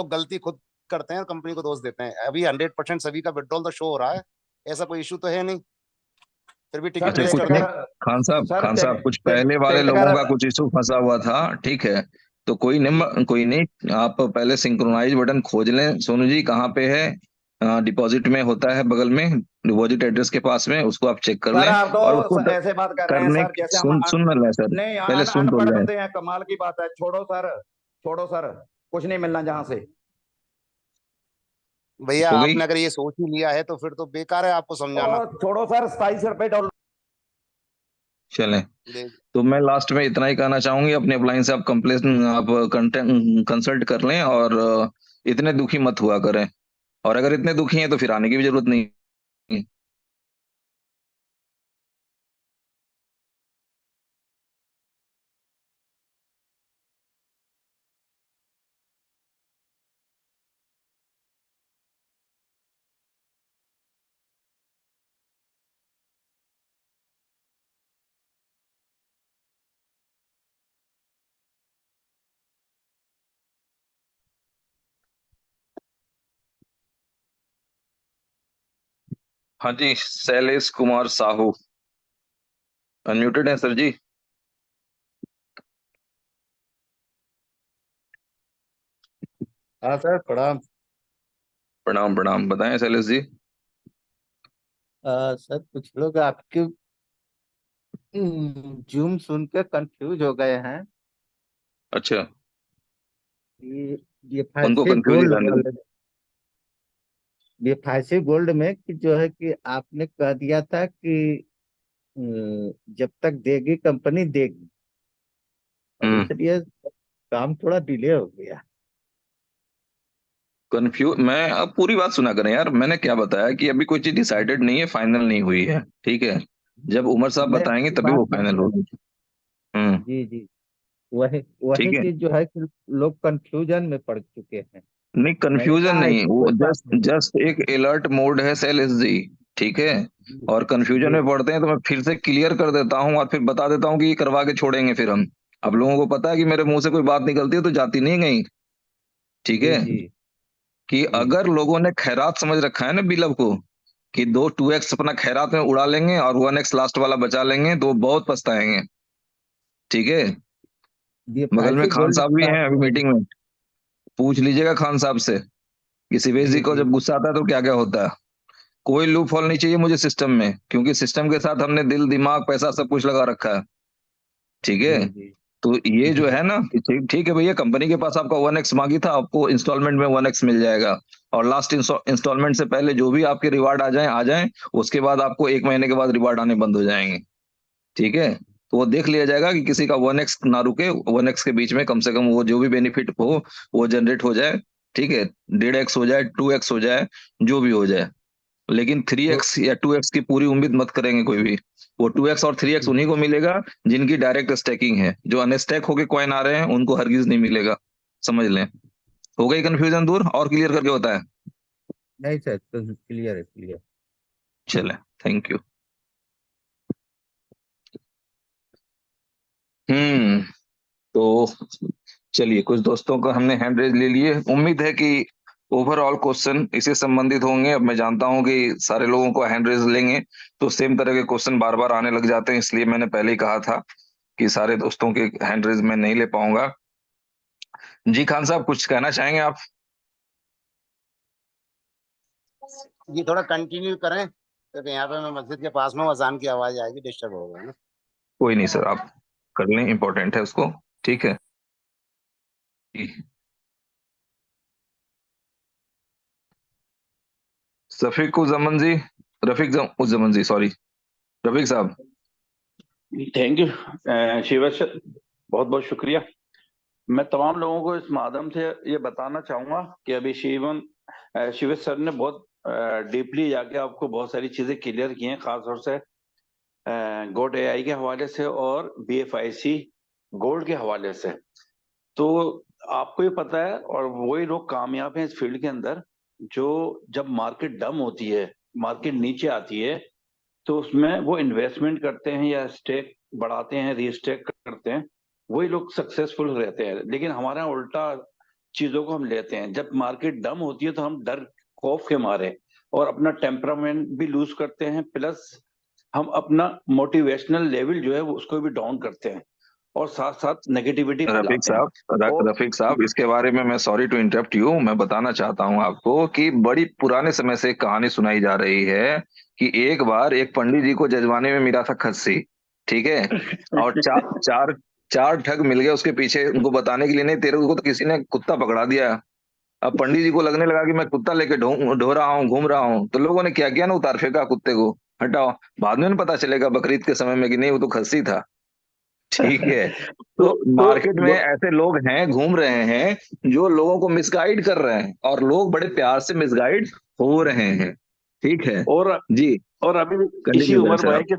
गलती खुद करते हैं और कंपनी को दोष देते हैं। अभी 100% सभी का विड्रॉल तो शो हो रहा है, ऐसा कोई इशू तो है नहीं, फिर भी टिकट सर अच्छा, रेस टिकट कुछ करते नहीं। हैं। का सर खान साहब कुछ पहले वाले टिकट लोगों का का कुछ इशू फंसा हुआ था, ठीक है? तो कोई नहीं, आप पहले सिंक्रोनाइज बटन खोज लें सोनू जी, कहाँ पे है? डिपॉजिट में होता है बगल में, डिपॉजिट एड्रेस के पास में, उसको आप चेक कर सर लें। आप और उसको तो ऐसे बात कर रहे हैं करने सर जैसे हम सुन ना ले सर, नहीं पहले सुन तो अनपढ़ ले। बंदे हैं, कमाल की बात है। छोड़ो सर, छोड़ो सर, कुछ नहीं मिलना जहां से। भैया हो गई? आपने अगर ये सोच ही लिया है तो फिर तो बेकार है आपको समझाना। छोड़ो सर, 27 रुपए चलें। देख, तो मैं लास्ट में इतना ही कहना चाहूंगी, अपने अपलाइन से आप कंप्लेन, आप कंसल्ट कर लें, और इतने दुखी मत हुआ करें। और अगर इतने दुखी हैं तो फिर आने की भी जरूरत नहीं है। हाँ जी, शैलेश कुमार साहू अनम्यूटेड है सर जी। हाँ सर प्रणाम। प्रणाम प्रणाम, बताएं शैलेश जी। सर कुछ लोग आपके जूम सुन के कंफ्यूज हो गए हैं। अच्छा, ये ये उनको फांसी कंफ्यूज ही गोल्ड रहने दो। वाले, ये फांसी गोल्ड में कि जो है कि आपने कह दिया था कि जब तक देगी कंपनी देगी, और हम्म। इसलिए काम थोड़ा डिले हो गया। कंफ्यूज, मैं अब पूरी बात सुना करें यार, मैंने क्या बताया कि अभी कोई चीज डिसाइडेड नहीं है, फाइनल नहीं हुई है, ठीक है? जब उमर साहब मैं बताएंगे आपकी तभी बात वो समझ फाइनल गया। होगी। हम्म। जी जी, वही ठीक वही है। चीज जो है कि लोग कंफ्यूजन में पड़ चुके हैं। नहीं, मैंने कंफ्यूजन कहा नहीं, ऐसी वो कोई बात जस्ट नहीं। जस्ट एक अलर्ट मोड है शैलेश जी, ठीक है? जी और कंफ्यूजन जी में पड़ते हैं तो मैं फिर से क्लियर कर देता हूँ और फिर बता देता हूँ कि ये करवा के छोड़ेंगे फिर हम। अब लोगों को पता है कि मेरे मुंह से कोई बात निकलती है तो जाती नहीं कहीं, ठीक जी है? जी कि जी अगर लोगों ने खैरात समझ रखा है ना बिलब को, कि दो 2x अपना खैरात में उड़ा लेंगे और 1x लास्ट वाला बचा लेंगे, तो वो बहुत पछताएंगे, ठीक है? ये बगल में फांसी खान गोल्ड साहब की भी बात हैं अभी जो है। मीटिंग में, पूछ लीजिएगा खान साहब से कि शिवेश जी जी को जी जब गुस्सा आता है तो क्या क्या होता है। कोई लूप होल नहीं चाहिए मुझे सिस्टम में, क्योंकि सिस्टम के साथ हमने दिल दिमाग पैसा सब कुछ लगा रखा है, ठीक है? जी जी तो ये जो जी है ना कि ठीक ठीक है भैया, कंपनी के पास आपका 1x मांगी था, आपको इंस्टॉलमेंट में 1x मिल जाएगा। और लास्ट इंस्टॉलमेंट से पहले जो भी आपके रिवार्ड आ जाएं, उसके बाद आपको 1 महीने के बाद रिवार्ड आने बंद हो जाएंगे, ठीक है? तो वो देख लिया जाएगा कि किसी का 1x ना रुके, 1x के बीच में कम से कम वो जो भी बेनिफिट हो वो जनरेट हो जाए, ठीक है? 1.5x हो जाए, 2x हो जाए, जो भी हो जाए, लेकिन थ्री तो एक्स या 2x की पूरी उम्मीद मत करेंगे कोई भी। वो 2x और 3x उन्हीं को मिलेगा जिनकी डायरेक्ट स्टैकिंग है, जो अनस्टैक होके कॉइन आ रहे हैं उनको हरगिज नहीं मिलेगा, समझ लें। हो गई कंफ्यूजन दूर? और क्लियर करके बताएं। नहीं सर, तो क्लियर है, क्लियर। चले, थैंक यू। तो चलिए, कुछ दोस्तों का हमने हैंड रेज ले लिए। उम्मीद है कि ओवरऑल क्वेश्चन इससे संबंधित होंगे। अब मैं जानता हूं कि सारे लोगों को हैंड रेज लेंगे तो सेम तरह के क्वेश्चन बार बार आने लग जाते हैं, इसलिए मैंने पहले ही कहा था कि सारे दोस्तों के हैंड रेज मैं नहीं ले पाऊंगा। जी खान साहब, कुछ कहना चाहेंगे आप? ये थोड़ा कंटिन्यू करें क्योंकि यहाँ पे मैं मस्जिद के पास में अजान की आवाज आएगी, डिस्टर्ब होगा ना। कोई नहीं सर, आप कर लें, इंपॉर्टेंट है उसको। ठीक है जी। उज़्ज़मान जी, उज़्ज़मान जी, सॉरी, रफीक साहब। थैंक यू शिवेश सर, बहुत बहुत शुक्रिया। मैं तमाम लोगों को इस माध्यम से ये बताना चाहूंगा कि अभी शिवेश सर ने बहुत डीपली जाके आपको बहुत सारी चीजें क्लियर की हैं, खासतौर से गोट एआई के हवाले से और बीएफआईसी गोल्ड के हवाले से। तो आपको ये पता है, और वही लोग कामयाब हैं इस फील्ड के अंदर जो जब मार्केट डम होती है, मार्केट नीचे आती है, तो उसमें वो इन्वेस्टमेंट करते हैं या स्टेक बढ़ाते हैं, रीस्टेक करते हैं, वही लोग सक्सेसफुल रहते हैं। लेकिन हमारे यहाँ उल्टा चीजों को हम लेते हैं। जब मार्केट डम होती है तो हम डर खौफ के मारे और अपना टेम्परामेंट भी लूज करते हैं, प्लस हम अपना मोटिवेशनल लेवल जो है वो उसको भी डाउन करते हैं और साथ साथ नेगेटिविटी फैलाते हैं। रफीक साहब, इसके बारे में मैं सॉरी टू इंटरप्ट यू, मैं बताना चाहता हूं आपको कि बड़ी पुराने समय से एक कहानी सुनाई जा रही है कि एक बार एक पंडित जी को जजवाने में मिला था खस्सी, ठीक है, और चार ठग मिल गए उसके पीछे उनको बताने के लिए, नहीं तेरे को तो किसी ने कुत्ता पकड़ा दिया। अब पंडित जी को लगने लगा कि मैं कुत्ता लेके ढो रहा हूँ, घूम रहा हूँ, तो लोगों ने क्या किया ना, उतार फेंका कुत्ते को, हटाओ। बाद में पता चलेगा बकरीद के समय में कि नहीं, वो तो खस्सी था। ठीक है। तो मार्केट में ऐसे लोग हैं, घूम रहे हैं, जो लोगों को मिसगाइड कर रहे हैं और लोग बड़े प्यार से मिसगाइड हो रहे हैं। ठीक है और जी। और अभी इसी कंटिन्यू करें उमर सर भाई आप। के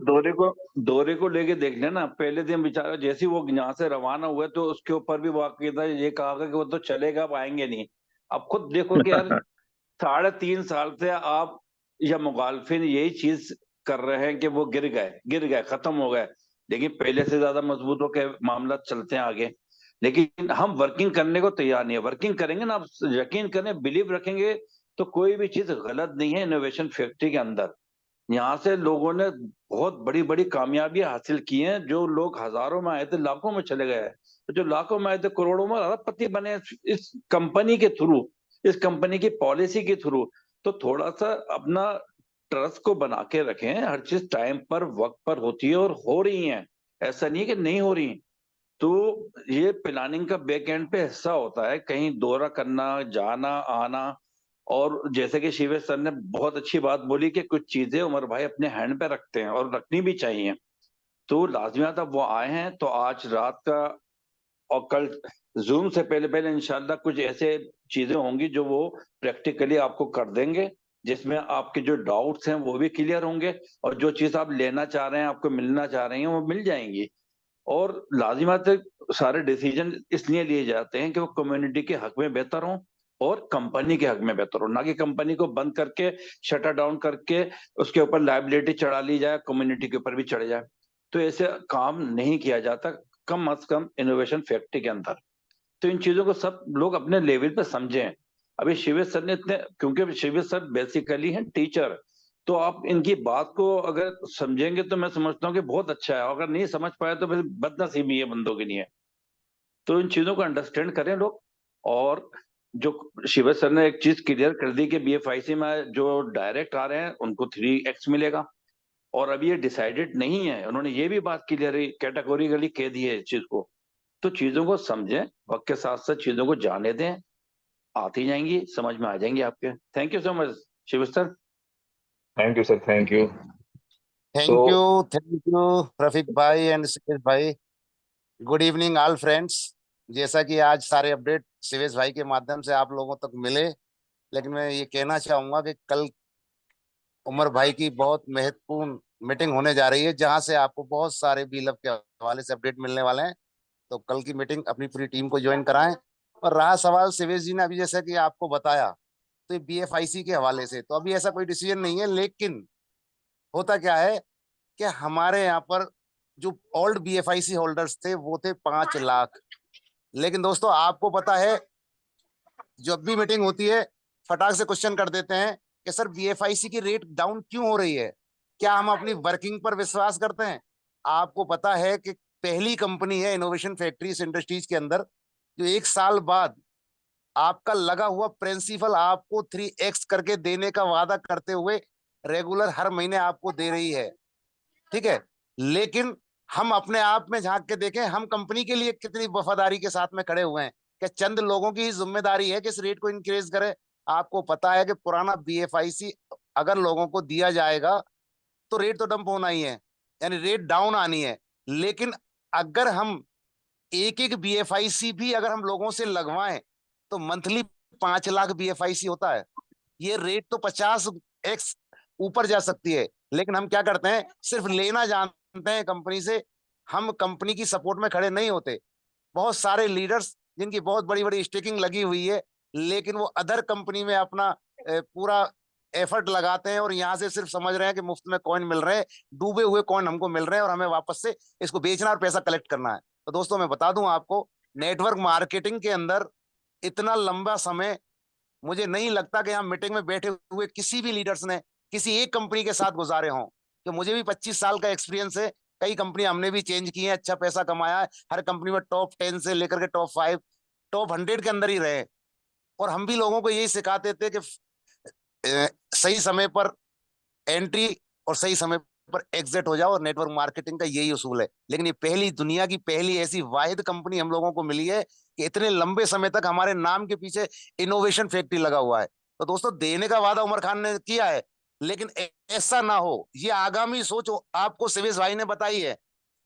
दौरे को लेके देख लेना, पहले दिन बेचारा जैसे ही वो यहाँ से रवाना हुए तो उसके ऊपर भी वाकईदा ये कहा कि वो तो चलेगा, अब आएंगे नहीं। अब खुद देखो कि यार 3.5 साल से आप या मुखालफिन यही चीज कर रहे हैं कि वो गिर गए, खत्म हो गए, लेकिन पहले से ज्यादा मजबूत होकर मामला चलते हैं आगे। लेकिन हम वर्किंग करने को तैयार नहीं है। वर्किंग करेंगे ना, आप यकीन करें, बिलीव रखेंगे तो कोई भी चीज गलत नहीं है इनोवेशन फैक्ट्री के अंदर। यहाँ से लोगों ने बहुत बड़ी बड़ी कामयाबी हासिल की हैं। जो लोग हजारों में आए थे लाखों में चले गए, तो जो लाखों में आए थे करोड़ों में अरबपति बने इस कंपनी के थ्रू, इस कंपनी की पॉलिसी के थ्रू। तो थोड़ा सा अपना ट्रस्ट को बना के रखें। हर चीज टाइम पर वक्त पर होती है और हो रही है, ऐसा नहीं कि नहीं हो रही। तो ये प्लानिंग का बैक एंड पे हिस्सा होता है, कहीं दौरा करना, जाना आना। और जैसे कि शिवेश सर ने बहुत अच्छी बात बोली कि कुछ चीजें उमर भाई अपने हैंड पे रखते हैं और रखनी भी चाहिए। तो लाजमियात अब वो आए हैं, तो आज रात का और कल जूम से पहले पहले इंशाल्लाह कुछ ऐसे चीजें होंगी जो वो प्रैक्टिकली आपको कर देंगे, जिसमें आपके जो डाउट्स हैं वो भी क्लियर होंगे और जो चीज आप लेना चाह रहे हैं, आपको मिलना चाह रही हैं, वो मिल जाएंगी। और लाजिमात सारे डिसीजन इसलिए लिए जाते हैं कि वो कम्युनिटी के हक में बेहतर हो और कंपनी के हक में बेहतर हो, ना कि कंपनी को बंद करके शटर डाउन करके उसके ऊपर लायबिलिटी चढ़ा ली जाए, कम्युनिटी के ऊपर भी चढ़ जाए। तो ऐसे काम नहीं किया जाता, कम अज कम इनोवेशन फैक्ट्री के अंदर। तो इन चीजों को सब लोग अपने लेवल पे समझें। अभी शिवेश सर ने इतने, क्योंकि शिवेश सर बेसिकली हैं टीचर, तो आप इनकी बात को अगर समझेंगे तो मैं समझता हूँ कि बहुत अच्छा है। अगर नहीं समझ पाए तो फिर बदनसीबी है बंदों के लिए। तो इन चीजों को अंडरस्टैंड करें लोग। और जो शिवेश सर ने एक चीज क्लियर कर दी कि बीएफआईसी में जो डायरेक्ट आ रहे हैं उनको 3x मिलेगा। और अभी ये डिसाइडेड नहीं है, उन्होंने ये भी बात क्लियर कैटेगोरिकली कह दी है इस चीज को। तो चीजों को समझें, वक्त के साथ साथ चीजों को जाने दें, आती जाएंगी, समझ में आ जाएंगी आपके। Thank you so much Shivesh sir. Thank you sir, thank you. Thank you Rafiq भाई एंड सुरेश भाई। Good evening all friends. जैसा कि आज सारे अपडेट शिवेश भाई के माध्यम से आप लोगों तक मिले, लेकिन मैं ये कहना चाहूंगा कि कल उमर भाई की बहुत महत्वपूर्ण मीटिंग होने जा रही है, जहां से आपको बहुत सारे बीलअप के हवाले से अपडेट मिलने वाले हैं। तो कल की मीटिंग अपनी पूरी टीम को ज्वाइन कराएं। और रहा सवाल शिवेश जी ने अभी जैसा कि आपको बताया, तो ये बीएफआईसी के हवाले से तो अभी ऐसा कोई डिसीजन नहीं है, लेकिन होता क्या है कि हमारे यहाँ पर जो ओल्ड BFIC होल्डर्स थे वो थे 5 लाख। लेकिन दोस्तों आपको पता है, जब भी मीटिंग होती है फटाक से क्वेश्चन कर देते हैं कि सर BFIC की रेट डाउन क्यों हो रही है, क्या हम अपनी वर्किंग पर विश्वास करते हैं? आपको पता है कि पहली कंपनी है इनोवेशन फैक्ट्रीज इंडस्ट्रीज के अंदर जो 1 साल बाद आपका लगा हुआ प्रिंसिपल आपको 3x करके देने का वादा करते हुए रेगुलर हर महीने आपको दे रही है, ठीक है। लेकिन हम अपने आप में झांक के देखें, हम कंपनी के लिए कितनी वफादारी के साथ में खड़े हुए हैं। क्या चंद लोगों की जिम्मेदारी है कि इस रेट को इंक्रीज करें? आपको पता है कि पुराना BFIC अगर लोगों को दिया जाएगा तो रेट तो डंप होना ही है, यानी रेट डाउन आनी है। लेकिन अगर हम एक एक BFIC भी अगर हम लोगों से लगवाएं तो मंथली 5 लाख BFIC होता है। ये रेट तो 50x ऊपर जा सकती है, लेकिन हम क्या करते हैं, सिर्फ लेना जानते हैं कंपनी से, हम कंपनी की सपोर्ट में खड़े नहीं होते। बहुत सारे लीडर्स जिनकी बहुत बड़ी बड़ी स्टेकिंग लगी हुई है, लेकिन वो अदर कंपनी में अपना पूरा एफर्ट लगाते हैं और यहाँ से सिर्फ समझ रहे हैं कि मुफ्त में कॉइन मिल रहे हैं, डूबे हुए कॉइन हमको मिल रहे हैं और हमें वापस से इसको बेचना और पैसा कलेक्ट करना है। तो दोस्तों मैं बता दूं आपको, नेटवर्क मार्केटिंग के अंदर इतना लंबा समय मुझे नहीं लगता कि हम मीटिंग में बैठे हुए किसी भी लीडर्स ने किसी एक कंपनी के साथ गुजारे हों। कि मुझे भी 25 साल का एक्सपीरियंस है, कई कंपनी हमने भी चेंज की है, अच्छा पैसा कमाया है, हर कंपनी में टॉप 10 से लेकर के टॉप 5 टॉप 100 के अंदर ही रहे। और हम भी लोगों को यही सिखाते थे कि सही समय पर एंट्री और सही समय पर एग्जिट हो जाओ, और नेटवर्क मार्केटिंग का यही उसूल है। लेकिन ये पहली दुनिया की पहली ऐसी वाहिद कंपनी हम लोगों को मिली है कि इतने लंबे समय तक हमारे नाम के पीछे इनोवेशन फैक्ट्री लगा हुआ है। तो दोस्तों देने का वादा उमर खान ने किया है, लेकिन ऐसा ना हो, ये आगामी सोच आपको सिवेश भाई ने बताई है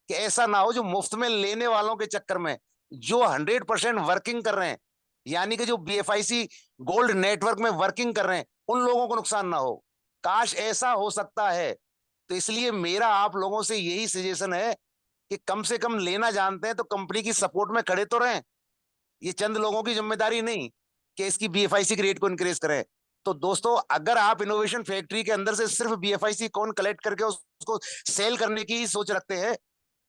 कि ऐसा ना हो जो मुफ्त में लेने वालों के चक्कर में जो 100% वर्किंग कर रहे हैं, यानी कि जो BFIC गोल्ड नेटवर्क में वर्किंग कर रहे हैं, उन लोगों को नुकसान ना हो। काश ऐसा हो सकता है। तो इसलिए मेरा आप लोगों से यही सजेशन है कि कम से कम लेना जानते हैं तो कंपनी की सपोर्ट में खड़े तो रहें। ये चंद लोगों की जिम्मेदारी नहीं कि इसकी BFIC की रेट को इंक्रीज करें। तो दोस्तों अगर आप इनोवेशन फैक्ट्री के अंदर से सिर्फ BFIC कौन कलेक्ट करके उसको सेल करने की ही सोच रखते हैं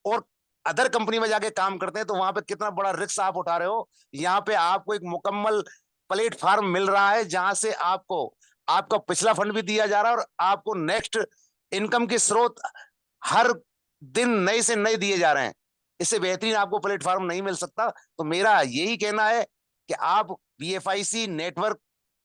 और अदर कंपनी में जाके काम करते हैं, तो वहां पे कितना बड़ा रिस्क आप उठा रहे हो। यहाँ पे आपको एक मुकम्मल प्लेटफॉर्म मिल रहा है जहां से आपको आपका पिछला फंड भी दिया जा रहा है और आपको नेक्स्ट इनकम के स्रोत हर दिन नए से नए दिए जा रहे हैं। इससे बेहतरीन आपको प्लेटफॉर्म नहीं मिल सकता। तो मेरा यही कहना है कि आप BFIC नेटवर्क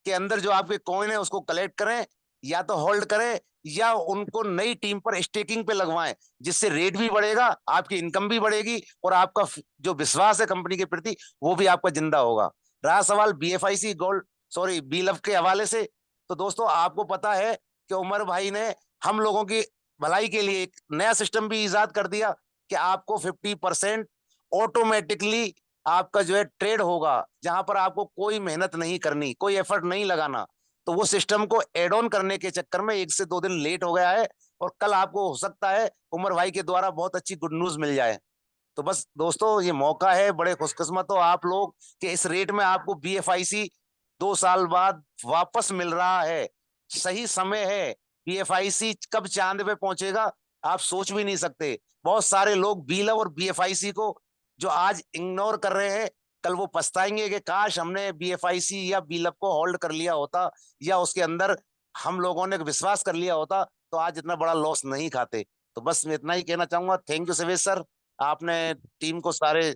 के अंदर जो आपके कॉइन है उसको कलेक्ट करें, या तो होल्ड करें या उनको नई टीम पर स्टेकिंग पे लगवाएं, जिससे रेट भी बढ़ेगा, आपकी इनकम भी बढ़ेगी और आपका जो विश्वास है कंपनी के प्रति वो भी आपका जिंदा होगा। रहा सवाल BFIC गोल्ड सॉरी BLOVE के हवाले से, तो दोस्तों आपको पता है कि उमर भाई ने हम लोगों की भलाई के लिए एक नया सिस्टम भी इजाद कर दिया कि आपको 50% ऑटोमेटिकली आपका जो है ट्रेड होगा, जहां पर आपको कोई मेहनत नहीं करनी, कोई एफर्ट नहीं लगाना। तो वो सिस्टम को एड ऑन करने के चक्कर में 1 से 2 दिन लेट हो गया है और कल आपको हो सकता है उमर भाई के द्वारा बहुत अच्छी गुड न्यूज मिल जाए। तो बस दोस्तों ये मौका है, बड़े खुशकिस्मत हो आप लोग कि इस रेट में आपको BFIC 2 साल बाद वापस मिल रहा है। सही समय है। BFIC कब चांद पे पहुंचेगा आप सोच भी नहीं सकते। बहुत सारे लोग BLOVE और BFIC को जो आज इग्नोर कर रहे हैं, कल वो पछताएंगे कि काश हमने BFIC या BLOVE को होल्ड कर लिया होता या उसके अंदर हम लोगों ने विश्वास कर लिया होता, तो आज इतना बड़ा लॉस नहीं खाते। तो बस मैं इतना ही कहना चाहूंगा। थैंक यू सिवेश सर, आपने टीम को सारे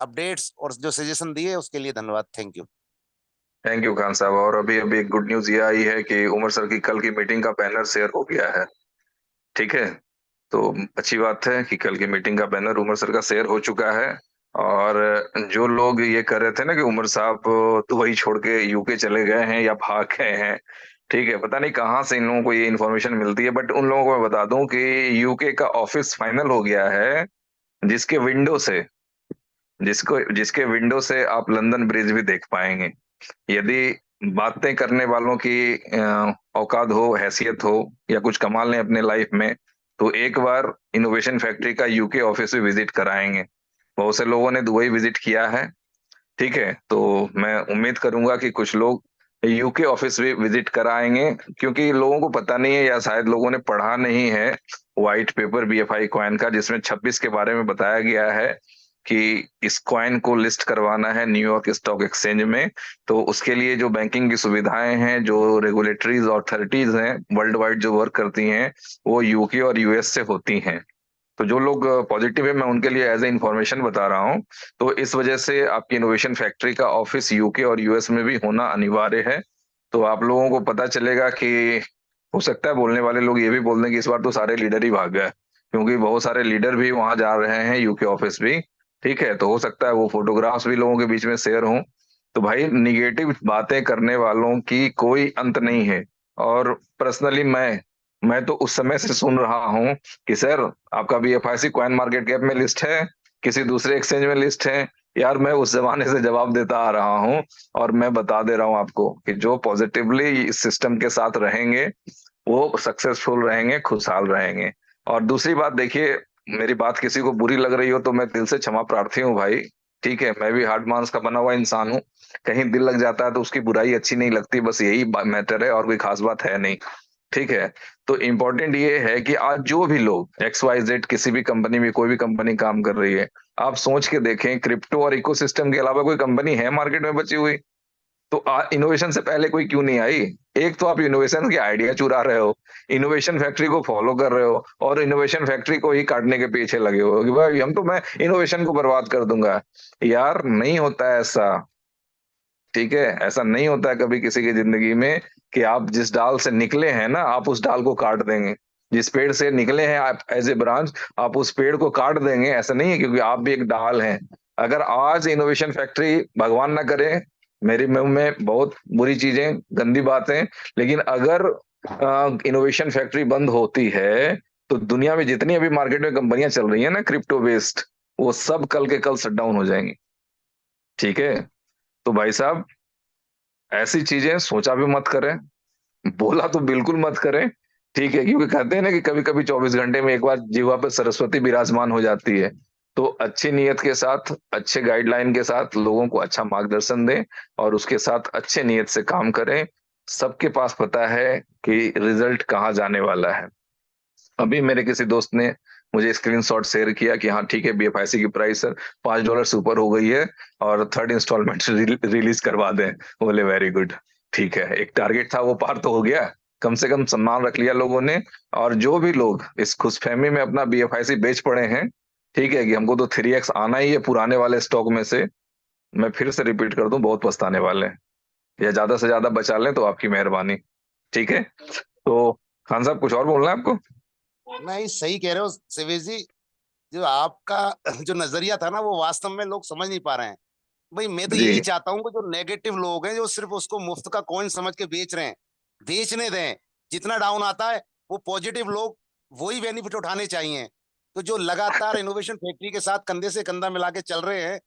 अपडेट्स और जो सजेशन दिए उसके लिए धन्यवाद। थैंक यू खान साहब। और अभी अभी एक गुड न्यूज ये आई है कि उमर सर की कल की मीटिंग का बैनर शेयर हो गया है। ठीक है, तो अच्छी बात है कि कल की मीटिंग का बैनर उमर सर का शेयर हो चुका है। और जो लोग ये कर रहे थे ना कि उमर साहब दुबई छोड़ के UK चले गए हैं या भाग गए हैं, ठीक है, पता नहीं कहाँ से इन लोगों को ये इन्फॉर्मेशन मिलती है, बट उन लोगों को मैं बता दूं कि UK का ऑफिस फाइनल हो गया है, जिसके विंडो से आप लंदन ब्रिज भी देख पाएंगे। यदि बातें करने वालों की औकात हो, हैसियत हो या कुछ कमाल ने अपने लाइफ में, तो एक बार इनोवेशन फैक्ट्री का UK ऑफिस भी विजिट कराएंगे। बहुत से लोगों ने दुबई विजिट किया है, ठीक है, तो मैं उम्मीद करूंगा कि कुछ लोग यूके ऑफिस भी विजिट कराएंगे, क्योंकि लोगों को पता नहीं है या शायद लोगों ने पढ़ा नहीं है व्हाइट पेपर बीएफआई कॉइन का, जिसमें 26 के बारे में बताया गया है कि इस कॉइन को लिस्ट करवाना है न्यूयॉर्क स्टॉक एक्सचेंज में। तो उसके लिए जो बैंकिंग की सुविधाएं हैं, जो रेगुलेटरीज अथॉरिटीज हैं वर्ल्ड वाइड जो वर्क करती हैं, वो यूके और यूएस से होती हैं। तो जो लोग पॉजिटिव है मैं उनके लिए एज ए इंफॉर्मेशन बता रहा हूँ। तो इस वजह से आपकी इनोवेशन फैक्ट्री का ऑफिस यूके और यूएस में भी होना अनिवार्य है। तो आप लोगों को पता चलेगा कि हो सकता है बोलने वाले लोग ये भी बोल दें कि इस बार तो सारे लीडर ही भाग गए, क्योंकि बहुत सारे लीडर भी वहां जा रहे हैं यूके ऑफिस भी। ठीक है, तो हो सकता है वो फोटोग्राफ्स भी लोगों के बीच में शेयर हों। तो भाई निगेटिव बातें करने वालों की कोई अंत नहीं है। और पर्सनली मैं तो उस समय से सुन रहा हूँ कि सर आपका बीएफआईसी कॉइन मार्केट कैप में लिस्ट है, किसी दूसरे एक्सचेंज में लिस्ट है। यार मैं उस जमाने से जवाब देता आ रहा हूँ, और मैं बता दे रहा हूँ आपको कि जो पॉजिटिवली इस सिस्टम के साथ रहेंगे वो सक्सेसफुल रहेंगे, खुशहाल रहेंगे। और दूसरी बात देखिए, मेरी बात किसी को बुरी लग रही हो तो मैं दिल से क्षमा प्रार्थी हूँ भाई। ठीक है, मैं भी हार्ड मांस का बना हुआ इंसान हूँ, कहीं दिल लग जाता है तो उसकी बुराई अच्छी नहीं लगती, बस यही मैटर है और कोई खास बात है नहीं। ठीक है, तो इम्पोर्टेंट ये है कि आज जो भी लोग XYZ किसी भी कंपनी में कोई भी कंपनी काम कर रही है, आप सोच के देखें क्रिप्टो और इकोसिस्टम के अलावा कोई कंपनी है मार्केट में बची हुई? तो इनोवेशन से पहले कोई क्यों नहीं आई? एक तो आप इनोवेशन के आइडिया चुरा रहे हो, इनोवेशन फैक्ट्री को फॉलो कर रहे हो, और इनोवेशन फैक्ट्री को ही काटने के पीछे लगे हो कि भाई मैं इनोवेशन को बर्बाद कर दूंगा। यार नहीं होता है ऐसा। ठीक है, ऐसा नहीं होता है कभी किसी की जिंदगी में कि आप जिस डाल से निकले हैं ना, आप उस डाल को काट देंगे। जिस पेड़ से निकले हैं आप एज ए ब्रांच, आप उस पेड़ को काट देंगे, ऐसा नहीं है, क्योंकि आप भी एक डाल हैं। अगर आज इनोवेशन फैक्ट्री, भगवान ना करे, मेरे मुंह में बहुत बुरी चीजें गंदी बातें, लेकिन अगर इनोवेशन फैक्ट्री बंद होती है तो दुनिया में जितनी अभी मार्केट में कंपनियां चल रही है ना क्रिप्टो बेस्ड, वो सब कल के कल शट डाउन हो जाएंगी। ठीक है, तो भाई साहब ऐसी चीजें सोचा भी मत करें, बोला तो बिल्कुल मत करें। ठीक है, क्योंकि कहते हैं ना कि कभी कभी 24 घंटे में एक बार जीवा पर सरस्वती विराजमान हो जाती है। तो अच्छी नीयत के साथ, अच्छे गाइडलाइन के साथ लोगों को अच्छा मार्गदर्शन दें, और उसके साथ अच्छे नीयत से काम करें। सबके पास पता है कि रिजल्ट कहाँ जाने वाला है। अभी मेरे किसी दोस्त ने मुझे स्क्रीनशॉट शेयर किया कि हाँ ठीक है, बीएफआईसी की प्राइस $5 से ऊपर हो गई है और थर्ड इंस्टॉलमेंट रिलीज करवा दें। बोले वेरी गुड, ठीक है, एक टारगेट था वो पार तो हो गया, कम से कम सम्मान रख लिया लोगों ने। और जो भी लोग इस खुशफहमी में अपना बीएफआईसी बेच पड़े हैं, ठीक है, कि हमको तो 3x आना ही है पुराने वाले स्टॉक में से, मैं फिर से रिपीट कर दूं, बहुत पछताने वाले हैं। या ज्यादा से ज्यादा बचा लें तो आपकी मेहरबानी। ठीक है, तो खान साहब कुछ और बोलना है आपको? नहीं, सही कह रहे हो शिवेश जी। जो आपका जो नजरिया था ना, वो वास्तव में लोग समझ नहीं पा रहे हैं। भाई मैं तो जी यही चाहता हूँ कि जो नेगेटिव लोग हैं, जो सिर्फ उसको मुफ्त का कॉइन समझ के बेच रहे हैं, बेचने दें। जितना डाउन आता है वो पॉजिटिव लोग वही बेनिफिट उठाने चाहिए। तो जो लगातार इनोवेशन फैक्ट्री के साथ कंधे से कंधा मिला के चल रहे हैं,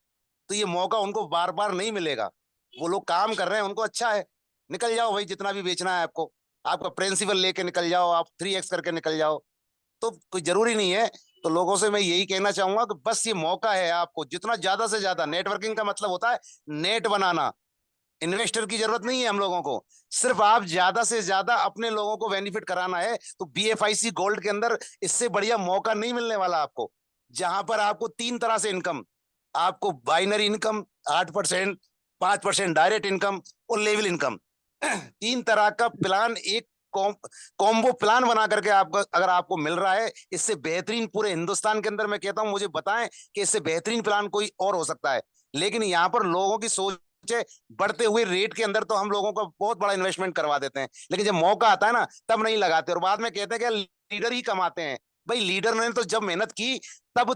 तो ये मौका उनको बार बार नहीं मिलेगा। वो लोग काम कर रहे हैं, उनको अच्छा है, निकल जाओ भाई, जितना भी बेचना है आपको, आपका प्रिंसिपल लेके निकल जाओ, आप 3x करके निकल जाओ, तो कोई जरूरी नहीं है। तो लोगों से मैं यही कहना चाहूंगा कि बस ये मौका है आपको, जितना ज्यादा से ज्यादा, नेटवर्किंग का मतलब होता है नेट बनाना। इन्वेस्टर की जरूरत नहीं है हम लोगों को, सिर्फ आप ज्यादा से ज्यादा अपने लोगों को बेनिफिट कराना है। तो बीएफआईसी गोल्ड के अंदर इससे बढ़िया मौका नहीं मिलने वाला आपको, जहां पर आपको 3 तरह से इनकम, आपको बाइनरी इनकम 8%, 5% डायरेक्ट इनकम और लेवल इनकम, 3 तरह का प्लान, एक कॉम्बो प्लान बना करके आपको अगर आपको मिल रहा है, इससे बेहतरीन पूरे हिंदुस्तान के अंदर मैं कहता हूं, मुझे बताएं कि इससे बेहतरीन प्लान कोई और हो सकता है। लेकिन यहाँ पर लोगों की सोच है, बढ़ते हुए रेट के अंदर तो हम लोगों को बहुत बड़ा इन्वेस्टमेंट करवा देते हैं, लेकिन जब मौका आता है ना, तब नहीं लगाते, और बाद में कहते हैं कि लीडर ही कमाते हैं। भाई लीडर ने तो जब मेहनत की, तब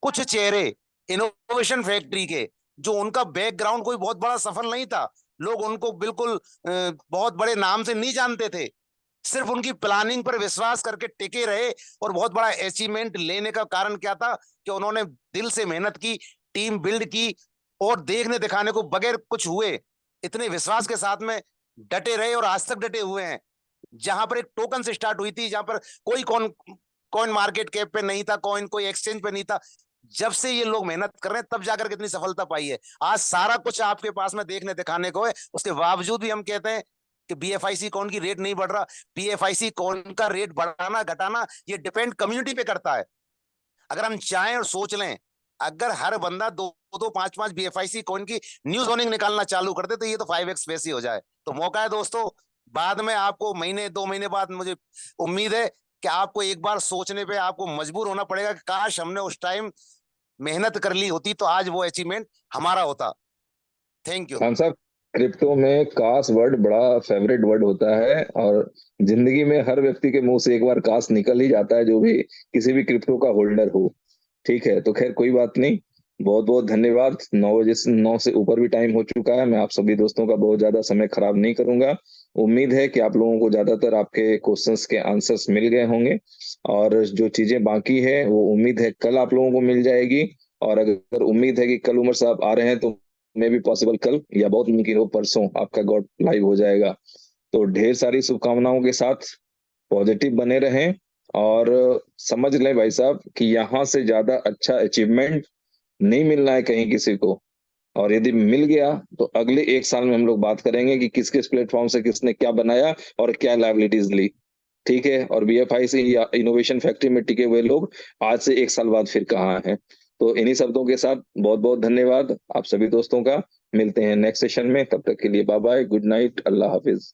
कुछ चेहरे इनोवेशन फैक्ट्री के, जो उनका बैकग्राउंड कोई बहुत बड़ा सफल नहीं था, लोग उनको बिल्कुल बहुत बड़े नाम से नहीं जानते थे, सिर्फ उनकी प्लानिंग पर विश्वास करके टिके रहे। और बहुत बड़ा अचीवमेंट लेने का कारण क्या था कि उन्होंने दिल से मेहनत की, टीम बिल्ड की, और देखने दिखाने को बगैर कुछ हुए इतने विश्वास के साथ में डटे रहे, और आज तक डटे हुए हैं। जहां पर एक टोकन से स्टार्ट हुई थी, जहां पर कोई कॉइन मार्केट कैप पे नहीं था, कोई एक्सचेंज पे नहीं था, जब से ये लोग मेहनत कर रहे हैं तब जाकर कितनी सफलता पाई है। आज सारा कुछ आपके पास में देखने दिखाने को है, उसके बावजूद भी हम कहते हैं कि BFIC कॉइन की रेट नहीं बढ़ रहा। BFIC कॉइन का रेट बढ़ाना घटाना ये डिपेंड कम्युनिटी पे करता है। अगर हम चाहें और सोच लें, अगर हर बंदा 2-2, 5-5 BFIC कॉइन की न्यूज वार्निंग निकालना चालू कर दे तो ये तो 5x वैसी हो जाए। तो मौका है दोस्तों, बाद में आपको महीने 2 महीने बाद मुझे उम्मीद है कि आपको एक बार सोचने पे आपको मजबूर होना पड़ेगा कि काश हमने उस टाइम मेहनत कर ली होती तो आज वो अचीवमेंट हमारा होता। Thank you. खान साहब, क्रिप्टो में काश वर्ड बड़ा फेवरेट वर्ड होता है और जिंदगी में हर व्यक्ति के मुंह से एक बार काश निकल ही जाता है, जो भी किसी भी क्रिप्टो का होल्डर हो। ठीक है, तो खैर कोई बात नहीं, बहुत बहुत धन्यवाद। 9 से ऊपर भी टाइम हो चुका है। मैं आप सभी दोस्तों का बहुत ज्यादा समय खराब नहीं करूंगा। उम्मीद है कि आप लोगों को ज्यादातर आपके क्वेश्चंस के आंसर्स मिल गए होंगे और जो चीजें बाकी है वो उम्मीद है कल आप लोगों को मिल जाएगी। और अगर उम्मीद है कि कल उमर साहब आ रहे हैं तो मे भी पॉसिबल कल या बहुत मुमकिन हो परसों आपका गॉड लाइव हो जाएगा। तो ढेर सारी शुभकामनाओं के साथ पॉजिटिव बने रहें और समझ लें भाई साहब कि यहाँ से ज्यादा अच्छा अचीवमेंट नहीं मिलना है कहीं किसी को। और यदि मिल गया तो अगले 1 साल में हम लोग बात करेंगे कि किस किस प्लेटफॉर्म से किसने क्या बनाया और क्या लाइबिलिटीज ली। ठीक है, और BFIC या इनोवेशन फैक्ट्री में टिके हुए लोग आज से 1 साल बाद फिर कहाँ हैं। तो इन्हीं शब्दों के साथ बहुत बहुत धन्यवाद आप सभी दोस्तों का। मिलते हैं नेक्स्ट सेशन में, तब तक के लिए बाय बाय, गुड नाइट, अल्लाह हाफिज।